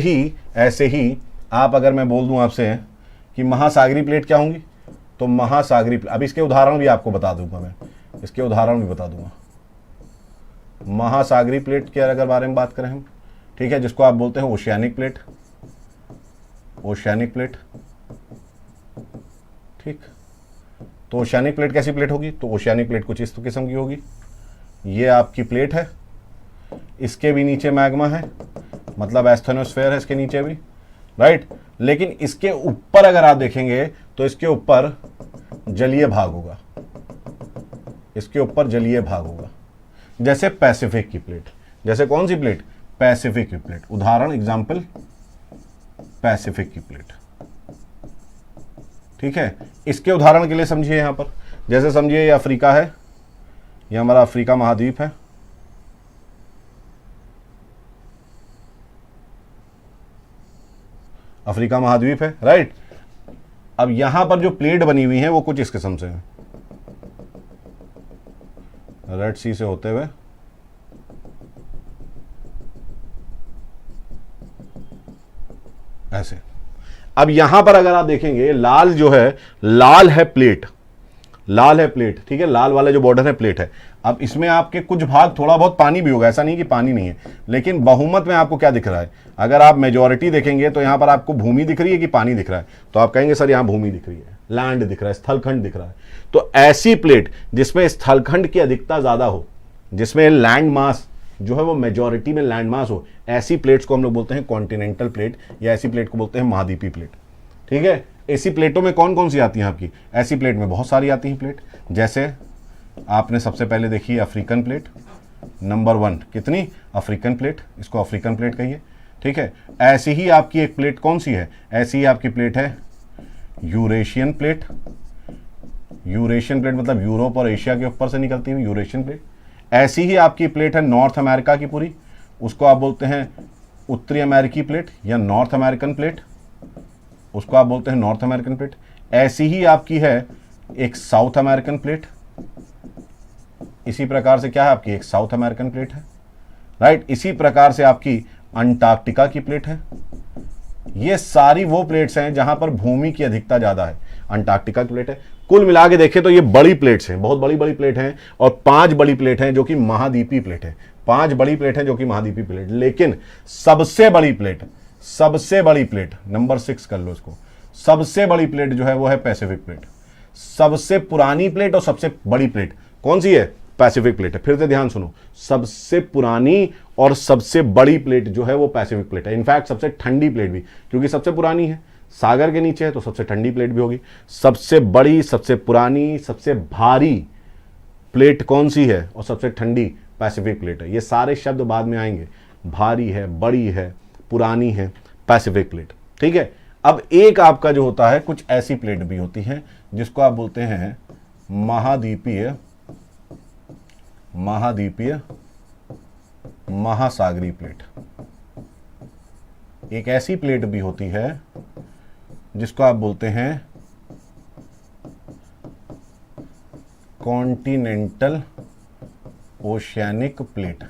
ही आप, अगर मैं बोल दूं आपसे कि महासागरीय प्लेट क्या होंगी, तो महासागरीय, अब इसके उदाहरण भी आपको बता दूंगा, मैं इसके उदाहरण भी बता दूंगा। महासागरीय प्लेट के अगर बारे में बात करें हम, ठीक है, जिसको आप बोलते हैं ओशियानिक प्लेट, ओशियानिक प्लेट, ठीक। तो ओशियानिक प्लेट कैसी प्लेट होगी? तो ओशियानिक प्लेट कुछ इस किस्म की होगी, ये आपकी प्लेट है, इसके भी नीचे मैग्मा है, मतलब एस्थेनोस्फेयर है इसके नीचे भी, राइट। लेकिन इसके ऊपर अगर आप देखेंगे तो इसके ऊपर जलीय भाग होगा, इसके ऊपर जलीय भाग होगा, जैसे पैसिफिक की प्लेट। जैसे कौन सी प्लेट? पैसिफिक की प्लेट। उदाहरण, एग्जाम्पल, पैसिफिक की प्लेट, ठीक है। इसके उदाहरण के लिए समझिए, यहां पर जैसे समझिए ये अफ्रीका है, ये हमारा अफ्रीका महाद्वीप है, अफ्रीका महाद्वीप है, राइट। अब यहां पर जो प्लेट बनी हुई है वो कुछ इस किस्म से है, रेड सी से होते हुए ऐसे। अब यहां पर अगर आप देखेंगे, लाल जो है, लाल है प्लेट, ठीक है, लाल वाला जो बॉर्डर है प्लेट है। अब इसमें आपके कुछ भाग थोड़ा बहुत पानी भी होगा, ऐसा नहीं कि पानी नहीं है, लेकिन बहुमत में आपको क्या दिख रहा है? अगर आप मेजॉरिटी देखेंगे तो यहां पर आपको भूमि दिख रही है कि पानी दिख रहा है? तो आप कहेंगे सर यहां भूमि दिख रही है, लैंड दिख रहा है, स्थलखंड दिख रहा है। तो ऐसी प्लेट जिसमें स्थलखंड की अधिकता ज्यादा हो, जिसमें लैंड मास जो है वो मेजॉरिटी में लैंड मास हो, ऐसी प्लेट्स को हम लोग बोलते हैं कॉन्टिनेंटल प्लेट, या ऐसी प्लेट को बोलते हैं महाद्वीपीय प्लेट, ठीक है। ऐसी प्लेटों में कौन कौन सी आती हैं आपकी? ऐसी प्लेट में बहुत सारी आती हैं प्लेट। जैसे आपने सबसे पहले देखी अफ्रीकन प्लेट, नंबर 1 कितनी? अफ्रीकन प्लेट, इसको अफ्रीकन प्लेट कहिए, ठीक है। ऐसी ही आपकी एक प्लेट कौन सी है? ऐसी ही आपकी प्लेट है यूरेशियन प्लेट। यूरेशियन प्लेट मतलब यूरोप और एशिया के ऊपर से निकलती हुई यूरेशियन प्लेट। ऐसी ही आपकी प्लेट है नॉर्थ अमेरिका की पूरी, उसको आप बोलते हैं उत्तरी अमेरिकी प्लेट या नॉर्थ अमेरिकन प्लेट, उसको आप बोलते हैं नॉर्थ अमेरिकन प्लेट। ऐसी ही आपकी है एक साउथ अमेरिकन प्लेट, इसी प्रकार से क्या है आपकी एक साउथ अमेरिकन प्लेट है, राइट। इसी प्रकार से आपकी अंटार्कटिका की प्लेट है। ये सारी वो प्लेट्स हैं जहां पर भूमि की अधिकता ज्यादा है। अंटार्कटिका की प्लेट है। कुल मिला के देखें तो ये बड़ी प्लेट्स हैं, बहुत बड़ी बड़ी प्लेट हैं, और 5 बड़ी प्लेट हैं जो कि महाद्वीपीय प्लेट है। 5 बड़ी प्लेट हैं जो कि महाद्वीपीय प्लेट, लेकिन सबसे बड़ी प्लेट नंबर 6 कर लो इसको, सबसे बड़ी प्लेट जो है वो है पैसिफिक प्लेट। सबसे पुरानी प्लेट और सबसे बड़ी प्लेट कौन सी है? पैसिफिक प्लेट है। फिर से ध्यान सुनो, सबसे पुरानी और सबसे बड़ी प्लेट जो है वो पैसिफिक प्लेट है। इनफैक्ट सबसे ठंडी प्लेट भी, क्योंकि सबसे पुरानी है, सागर के नीचे है, तो सबसे ठंडी प्लेट भी होगी। सबसे बड़ी, सबसे पुरानी, सबसे भारी प्लेट कौन सी है और सबसे ठंडी पैसिफिक प्लेट है। ये सारे शब्द बाद में आएंगे, भारी है, बड़ी है, पुरानी है, पैसिफिक प्लेट, ठीक है। अब एक आपका जो होता है, कुछ ऐसी प्लेट भी होती है जिसको आप बोलते हैं महाद्वीपीय महासागरीय प्लेट। एक ऐसी प्लेट भी होती है जिसको आप बोलते हैं continental oceanic plate.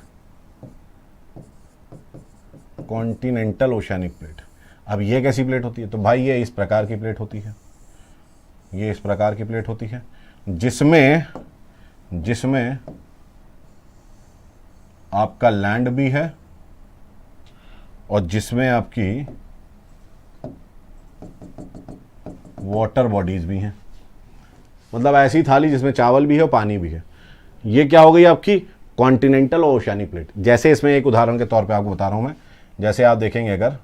Continental oceanic plate. अब ये कैसी प्लेट होती है? तो भाई ये इस प्रकार की प्लेट होती है, ये इस प्रकार की प्लेट होती है, जिसमें आपका लैंड भी है और जिसमें आपकी वाटर बॉडीज भी हैं। मतलब ऐसी थाली जिसमें चावल भी है और पानी भी है। ये क्या हो गई आपकी कॉन्टिनेंटल और ओशियानिक प्लेट। जैसे इसमें एक उदाहरण के तौर पे आपको बता रहा हूं मैं, जैसे आप देखेंगे अगर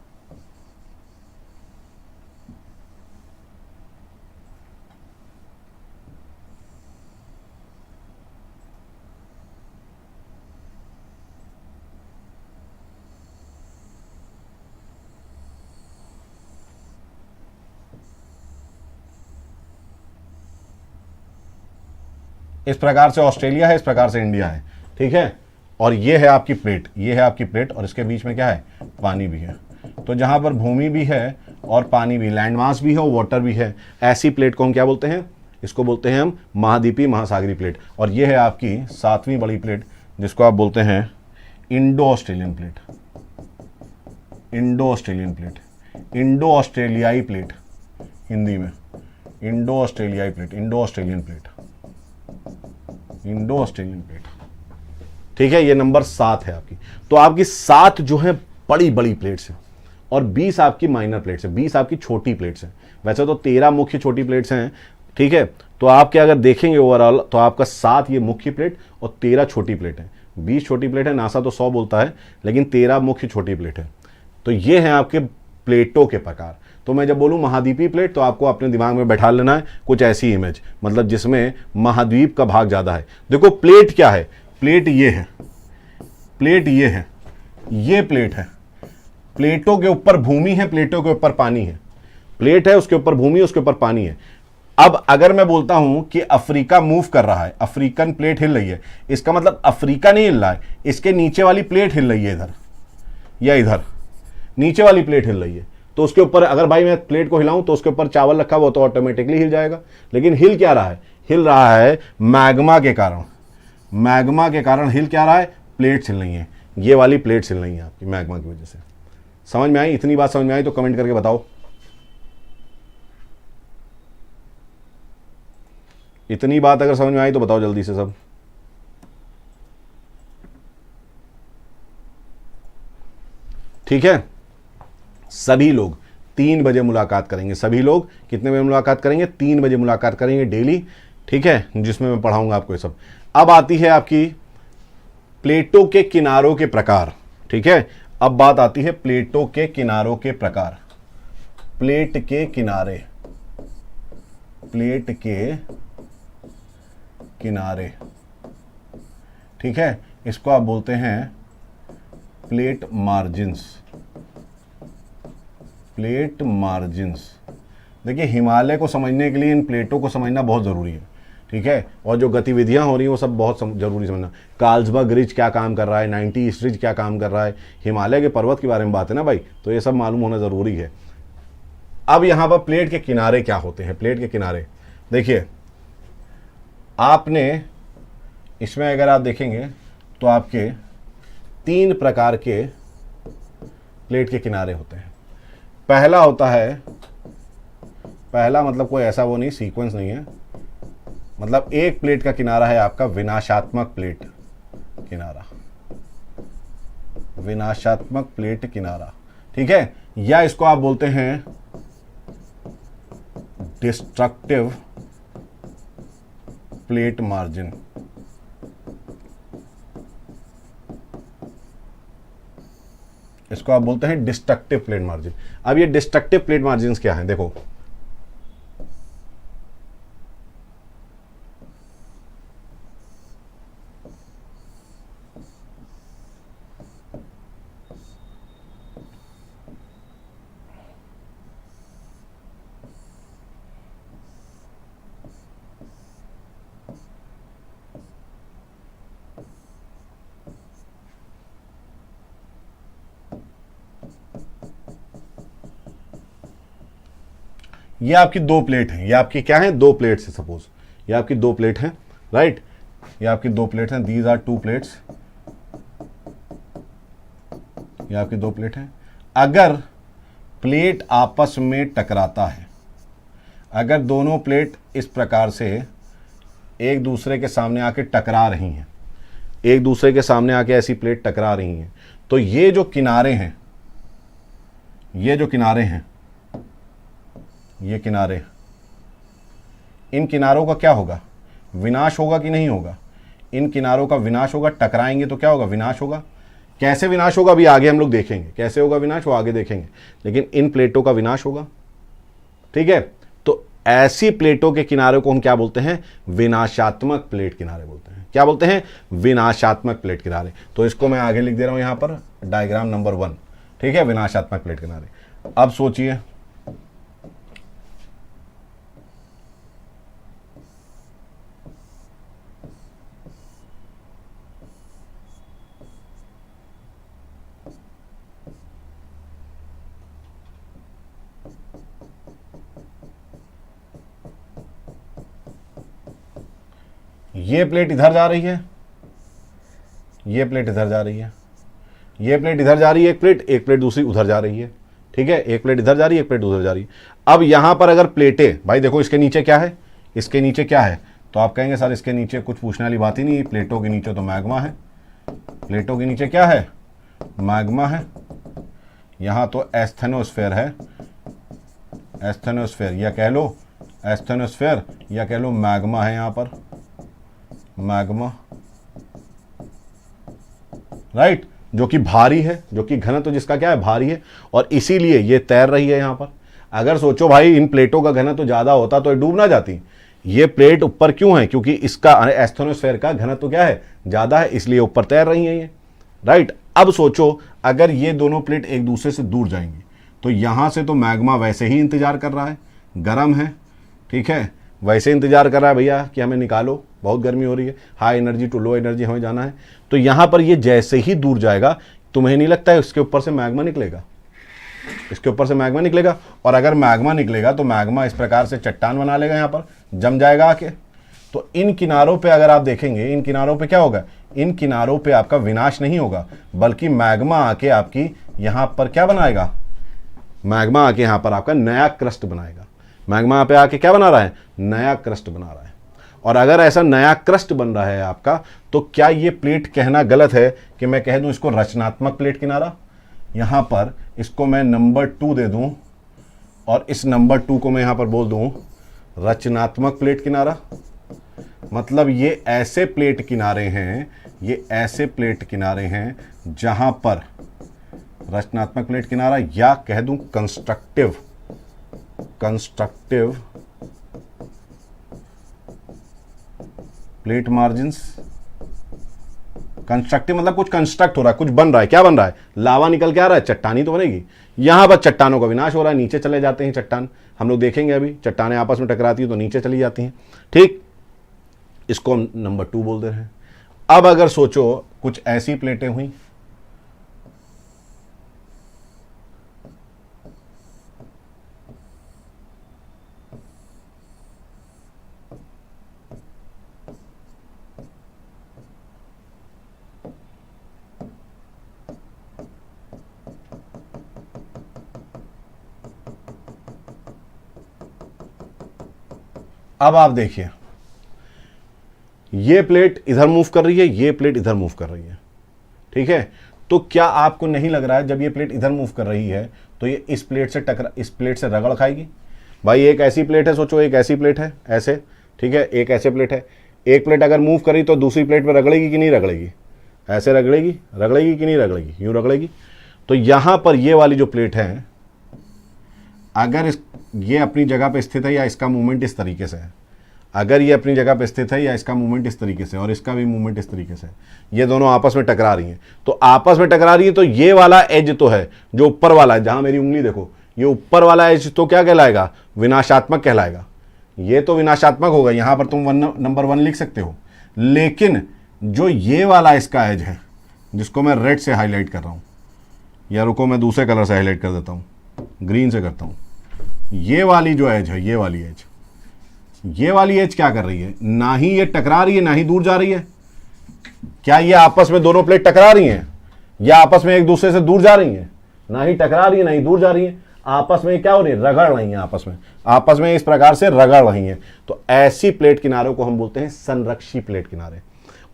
इस प्रकार से ऑस्ट्रेलिया है, इस प्रकार से इंडिया है, ठीक है। और ये है आपकी प्लेट, ये है आपकी प्लेट, और इसके बीच में क्या है? पानी भी है। तो जहां पर भूमि भी है और पानी भी, लैंड मास भी है और वाटर भी है, ऐसी प्लेट को हम क्या बोलते हैं? इसको बोलते हैं हम महाद्वीपीय महासागरीय प्लेट। और ये है आपकी 7वीं बड़ी प्लेट जिसको आप बोलते हैं Indo Australian plate. Indo Australian plate, Indo ऑस्ट्रेलियाई प्लेट हिंदी में, इंडो ऑस्ट्रेलियाई plate, Indo Australian plate, Indo Australian plate, ठीक है। ये नंबर 7 है आपकी। तो आपकी 7 जो है बड़ी बड़ी प्लेट्स हैं और 20 आपकी माइनर प्लेट्स हैं, 20 आपकी छोटी प्लेट्स हैं। वैसे तो 13 मुख्य छोटी प्लेट्स हैं, ठीक है। तो आपके अगर देखेंगे ओवरऑल तो आपका 7 ये मुख्य प्लेट और 13 छोटी प्लेट है। 20 छोटी प्लेट है, नासा तो 100 बोलता है, लेकिन 13 मुख्य छोटी प्लेट है। तो ये हैं आपके प्लेटों के प्रकार। तो मैं जब बोलूं महाद्वीपीय प्लेट तो आपको अपने दिमाग में बैठा लेना है कुछ ऐसी इमेज, मतलब जिसमें महाद्वीप का भाग ज्यादा है। देखो प्लेट क्या है? प्लेट ये है, प्लेट ये है, ये प्लेट है। प्लेटों के ऊपर भूमि है, प्लेटों के ऊपर पानी है। प्लेट है, उसके ऊपर भूमि, उसके ऊपर पानी है। अब अगर मैं बोलता हूं कि अफ्रीका मूव कर रहा है, अफ्रीकन प्लेट हिल रही है, इसका मतलब अफ्रीका नहीं हिल रहा है, इसके नीचे वाली प्लेट हिल रही है, इधर या इधर नीचे वाली प्लेट हिल रही है। तो उसके ऊपर अगर भाई मैं प्लेट को हिलाऊं तो उसके ऊपर चावल रखा हुआ तो ऑटोमेटिकली हिल जाएगा। लेकिन हिल क्या रहा है? हिल रहा है मैग्मा के कारण। मैग्मा के कारण हिल क्या रहा है? प्लेट्स हिल रही हैं, ये वाली प्लेट्स हिल रही हैं आपकी मैग्मा की वजह से। समझ में आई? इतनी बात समझ में आई तो कमेंट करके बताओ। इतनी बात अगर समझ में आई तो बताओ जल्दी से सब। ठीक है। सभी लोग 3 बजे मुलाकात करेंगे। सभी लोग कितने बजे मुलाकात करेंगे? 3 बजे मुलाकात करेंगे डेली, ठीक है, जिसमें मैं पढ़ाऊंगा आपको ये सब। अब आती है आपकी प्लेटों के किनारों के प्रकार, ठीक है। अब बात आती है प्लेटों के किनारों के प्रकार। प्लेट के किनारे, प्लेट के किनारे, ठीक है, इसको आप बोलते हैं प्लेट मार्जिन्स। Plate margins. देखिए हिमालय को समझने के लिए इन प्लेटों को समझना बहुत ज़रूरी है, ठीक है, और जो गतिविधियां हो रही हैं वो सब बहुत जरूरी समझना। कार्लसबर्ग रिज क्या काम कर रहा है, 90 ईस्ट रिज क्या काम कर रहा है, हिमालय के पर्वत के बारे में बात है ना भाई, तो ये सब मालूम होना ज़रूरी है। अब यहाँ पर प्लेट के किनारे क्या होते हैं, प्लेट के किनारे देखिए, आपने इसमें अगर आप देखेंगे तो आपके 3 प्रकार के प्लेट के किनारे होते हैं। पहला होता है, पहला मतलब कोई ऐसा वो नहीं, सीक्वेंस नहीं है, मतलब एक प्लेट का किनारा है आपका विनाशात्मक प्लेट किनारा, विनाशात्मक प्लेट किनारा, ठीक है, या इसको आप बोलते हैं डिस्ट्रक्टिव प्लेट मार्जिन। इसको आप बोलते हैं डिस्ट्रक्टिव प्लेट मार्जिन। अब ये डिस्ट्रक्टिव प्लेट मार्जिन क्या है, देखो ये आपकी 2 प्लेट हैं, ये आपकी क्या है, 2 प्लेट्स है, सपोज ये आपकी 2 प्लेट हैं, राइट, ये आपकी 2 प्लेट हैं, दीज आर 2 प्लेट्स, ये आपकी 2 प्लेट हैं। अगर प्लेट आपस में टकराता है, अगर दोनों प्लेट इस प्रकार से एक दूसरे के सामने आके टकरा रही हैं, एक दूसरे के सामने आके ऐसी प्लेट टकरा रही हैं, तो ये जो किनारे हैं, ये जो किनारे हैं, ये किनारे, इन किनारों का क्या होगा, विनाश होगा कि नहीं होगा, इन किनारों का विनाश होगा, टकराएंगे तो क्या होगा, विनाश होगा। कैसे विनाश होगा अभी आगे हम लोग देखेंगे, कैसे होगा विनाश वो आगे देखेंगे, लेकिन इन प्लेटों का विनाश होगा, ठीक है। तो ऐसी प्लेटों के किनारे को हम क्या बोलते हैं, विनाशात्मक प्लेट किनारे बोलते हैं। क्या बोलते हैं, विनाशात्मक प्लेट किनारे। तो इसको मैं आगे लिख दे रहा हूं यहां पर, डायग्राम नंबर 1, ठीक है, विनाशात्मक प्लेट किनारे। अब सोचिए, ये प्लेट इधर जा रही है, ये प्लेट इधर जा रही है, ये प्लेट इधर जा रही है, एक प्लेट दूसरी उधर जा रही है, ठीक है, एक प्लेट इधर जा रही है, एक प्लेट उधर जा रही है। अब यहां पर अगर प्लेटें, भाई देखो इसके नीचे क्या है, इसके नीचे क्या है, तो आप कहेंगे सर इसके नीचे कुछ पूछने वाली बात ही नहीं, प्लेटों के नीचे तो मैग्मा है, प्लेटों के नीचे क्या है, मैग्मा है, यहां तो एस्थेनोस्फेयर है, एस्थेनोस्फेयर या कह लो एस्थेनोस्फेयर या कह लो मैग्मा है, यहां पर मैग्मा, राइट, जो कि भारी है, जो कि घनत्व जिसका क्या है, भारी है, और इसीलिए ये तैर रही है यहां पर। अगर सोचो भाई इन प्लेटों का घनत्व ज्यादा होता तो ये डूब ना जाती। ये प्लेट ऊपर क्यों है, क्योंकि इसका एस्थेनोस्फेयर का घनत्व क्या है, ज्यादा है, इसलिए ऊपर तैर रही है ये, राइट। अब सोचो अगर ये दोनों प्लेट एक दूसरे से दूर जाएंगी, तो यहां से तो मैग्मा वैसे ही इंतजार कर रहा है, गर्म है, ठीक है, वैसे इंतजार कर रहा है भैया कि हमें निकालो, बहुत गर्मी हो रही है, high energy to low energy हमें जाना है। तो यहां पर ये जैसे ही दूर जाएगा, तुम्हें नहीं लगता है इसके ऊपर से मैग्मा निकलेगा, इसके ऊपर से मैग्मा निकलेगा, और अगर मैग्मा निकलेगा तो मैग्मा इस प्रकार से चट्टान बना लेगा, यहां पर जम जाएगा आके। तो इन किनारों पे अगर आप देखेंगे, इन किनारों पे क्या होगा, इन किनारों पे आपका विनाश नहीं होगा, बल्कि मैग्मा आके आपकी यहां पर क्या बनाएगा, मैग्मा आके यहां पर आपका नया क्रस्ट बनाएगा। मैग्मा पे आके क्या बना रहा है, नया क्रस्ट बना रहा है। और अगर ऐसा नया क्रस्ट बन रहा है आपका, तो क्या ये प्लेट कहना गलत है कि मैं कह दूं इसको रचनात्मक प्लेट किनारा, यहां पर इसको मैं नंबर 2 दे दूं, और इस नंबर 2 को मैं यहां पर बोल दूं रचनात्मक प्लेट किनारा। मतलब ये ऐसे प्लेट किनारे हैं, ये ऐसे प्लेट किनारे हैं जहां पर रचनात्मक प्लेट किनारा, या कह दूं कंस्ट्रक्टिव प्लेट मार्जिन्स। कंस्ट्रक्टिव मतलब कुछ कंस्ट्रक्ट हो रहा है, कुछ बन रहा है, क्या बन रहा है, लावा निकल के आ रहा है, चट्टानी तो बनेगी। यहां पर चट्टानों का विनाश हो रहा है, नीचे चले जाते हैं चट्टान, हम लोग देखेंगे अभी चट्टानें आपस में टकराती है तो नीचे चली जाती हैं, ठीक। इसको हम नंबर 2 बोल दे रहे हैं। अब अगर सोचो कुछ ऐसी प्लेटें हुई, अब आप देखिए ये प्लेट इधर मूव कर रही है, ये प्लेट इधर मूव कर रही है, ठीक है। तो क्या आपको नहीं लग रहा है जब ये प्लेट इधर मूव कर रही है तो ये इस प्लेट से रगड़ खाएगी? भाई एक ऐसी प्लेट है, सोचो एक ऐसी प्लेट है ऐसे, ठीक है, एक ऐसे प्लेट है, एक प्लेट अगर मूव करी तो दूसरी प्लेट पर रगड़ेगी कि नहीं रगड़ेगी? ऐसे रगड़ेगी, रगड़ेगी कि नहीं रगड़ेगी? यूं रगड़ेगी। तो यहां पर ये वाली जो प्लेट है, अगर ये अपनी जगह पे स्थित है या इसका मूवमेंट इस तरीके से है, अगर ये अपनी जगह पे स्थित है या इसका मूवमेंट इस तरीके से और इसका भी मूवमेंट इस तरीके से, ये दोनों आपस में टकरा रही हैं, तो आपस में टकरा रही है तो ये वाला एज तो है जो ऊपर वाला है, जहां मेरी उंगली देखो, ये ऊपर वाला एज तो क्या कहलाएगा? विनाशात्मक कहलाएगा। ये तो विनाशात्मक होगा, यहां पर तुम नंबर 1 लिख सकते हो। लेकिन जो ये वाला इसका एज है, जिसको मैं रेड से हाईलाइट कर रहा हूं, या रुको मैं दूसरे कलर से हाईलाइट कर देता हूं, ग्रीन से करता हूं, ये वाली जो एज है, ये वाली एज क्या कर रही है? ना ही ये टकरा रही है ना ही दूर जा रही है। क्या ये आपस में दोनों प्लेट टकरा रही हैं या आपस में एक दूसरे से दूर जा रही हैं? ना ही टकरा रही है ना ही दूर जा रही है, आपस में क्या हो रही है? रगड़ रही हैं, आपस में इस प्रकार से रगड़ रही हैं। तो ऐसी प्लेट किनारों को हम बोलते हैं संरक्षी प्लेट किनारे,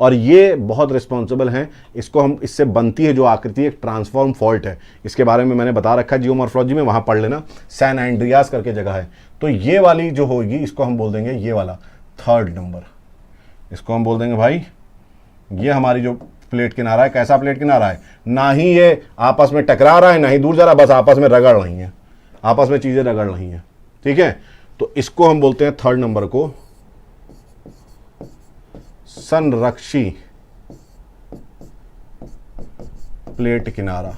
और ये बहुत रिस्पॉन्सिबल हैं। इसको हम, इससे बनती है जो आकृति, एक ट्रांसफॉर्म फॉल्ट है, इसके बारे में मैंने बता रखा है जियोमॉर्फोलॉजी में, वहां पढ़ लेना, सैन एंड्रियास करके जगह है। तो ये वाली जो होगी इसको हम बोल देंगे ये वाला 3rd नंबर, इसको हम बोल देंगे भाई ये हमारी जो प्लेट किनारा है, कैसा प्लेट किनारा है? ना ही ये आपस में टकरा रहा है ना ही दूर जा रहा है, बस आपस में रगड़ रही हैं, आपस में चीजें रगड़ रही हैं, ठीक है। तो इसको हम बोलते हैं 3rd नंबर को संरक्षी प्लेट किनारा।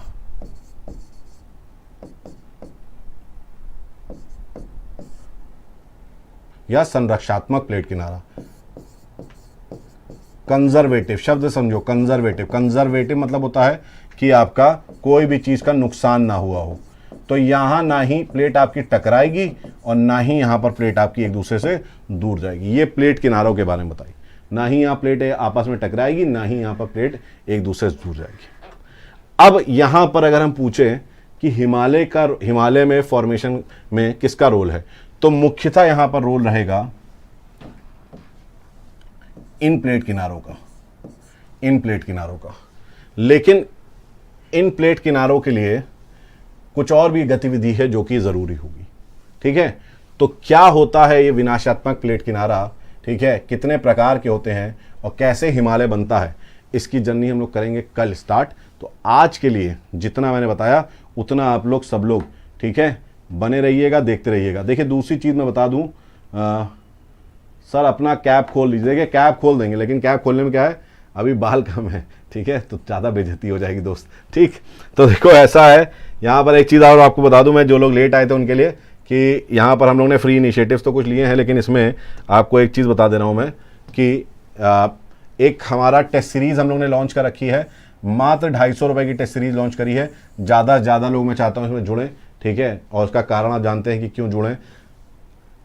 या संरक्षात्मक प्लेट किनारा। कंजर्वेटिव शब्द समझो, कंजर्वेटिव मतलब होता है कि आपका कोई भी चीज का नुकसान ना हुआ हो। तो यहां ना ही प्लेट आपकी टकराएगी और ना ही यहां पर प्लेट आपकी एक दूसरे से दूर जाएगी। ये प्लेट किनारों के बारे में बताइए, ना ही यहां प्लेट आपस में टकराएगी ना ही यहां पर प्लेट एक दूसरे से दूर जाएगी। अब यहां पर अगर हम पूछें कि हिमालय में फॉर्मेशन में किसका रोल है, तो मुख्यतः यहां पर रोल रहेगा इन प्लेट किनारों का। लेकिन इन प्लेट किनारों के लिए कुछ और भी गतिविधि है जो कि जरूरी होगी, ठीक है। तो क्या होता है ये विनाशात्मक प्लेट किनारा, ठीक है, कितने प्रकार के होते हैं और कैसे हिमालय बनता है, इसकी जर्नी हम लोग करेंगे कल स्टार्ट। तो आज के लिए जितना मैंने बताया उतना आप लोग सब लोग, ठीक है, बने रहिएगा, देखते रहिएगा। देखिए दूसरी चीज़ मैं बता दूं, सर अपना कैप खोल लीजिए। देखिए कैप खोल देंगे, लेकिन कैप खोलने में क्या है, अभी बाल कम है, ठीक है, तो ज़्यादा बेइज्जती हो जाएगी दोस्त, ठीक। तो देखो ऐसा है, यहाँ पर एक चीज़ और आपको बता दूं मैं, जो लोग लेट आए थे उनके लिए, कि यहाँ पर हम लोग ने फ्री इनिशिएटिव्स तो कुछ लिए हैं, लेकिन इसमें आपको एक चीज़ बता दे रहा हूँ मैं कि एक हमारा टेस्ट सीरीज़ हम लोग ने लॉन्च कर रखी है, मात्र 250 रुपये की टेस्ट सीरीज़ लॉन्च करी है। ज़्यादा से ज़्यादा लोग मैं चाहता हूँ इसमें जुड़ें, ठीक है, और उसका कारण आप जानते हैं कि क्यों जुड़ें।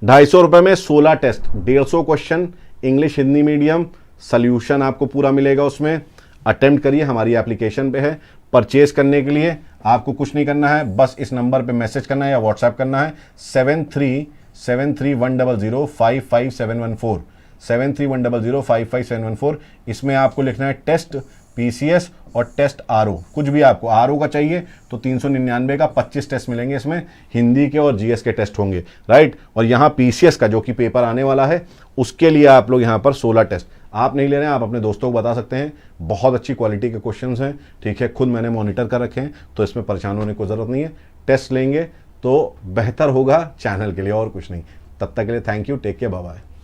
250 रुपये में 16 test, 150 question, English Hindi medium, solution आपको पूरा मिलेगा उसमें। अटेम्प्ट करिए, हमारी एप्लीकेशन पे है। परचेज करने के लिए आपको कुछ नहीं करना है, बस इस नंबर पे मैसेज करना है या व्हाट्सएप करना है 737310055714, 7310055714। इसमें आपको लिखना है टेस्ट पीसीएस और टेस्ट आरओ, कुछ भी आपको आरओ का चाहिए तो 399 का 25 टेस्ट मिलेंगे। इसमें हिंदी के और जीएस के टेस्ट होंगे, राइट। और यहाँ पीसीएस का जो कि पेपर आने वाला है उसके लिए आप लोग यहाँ पर 16 टेस्ट आप नहीं ले रहे हैं, आप अपने दोस्तों को बता सकते हैं। बहुत अच्छी क्वालिटी के क्वेश्चंस हैं, ठीक है, खुद मैंने मॉनिटर कर रखे हैं, तो इसमें परेशान होने की ज़रूरत नहीं है। टेस्ट लेंगे तो बेहतर होगा चैनल के लिए, और कुछ नहीं। तब तक के लिए thank you, take care, bye bye.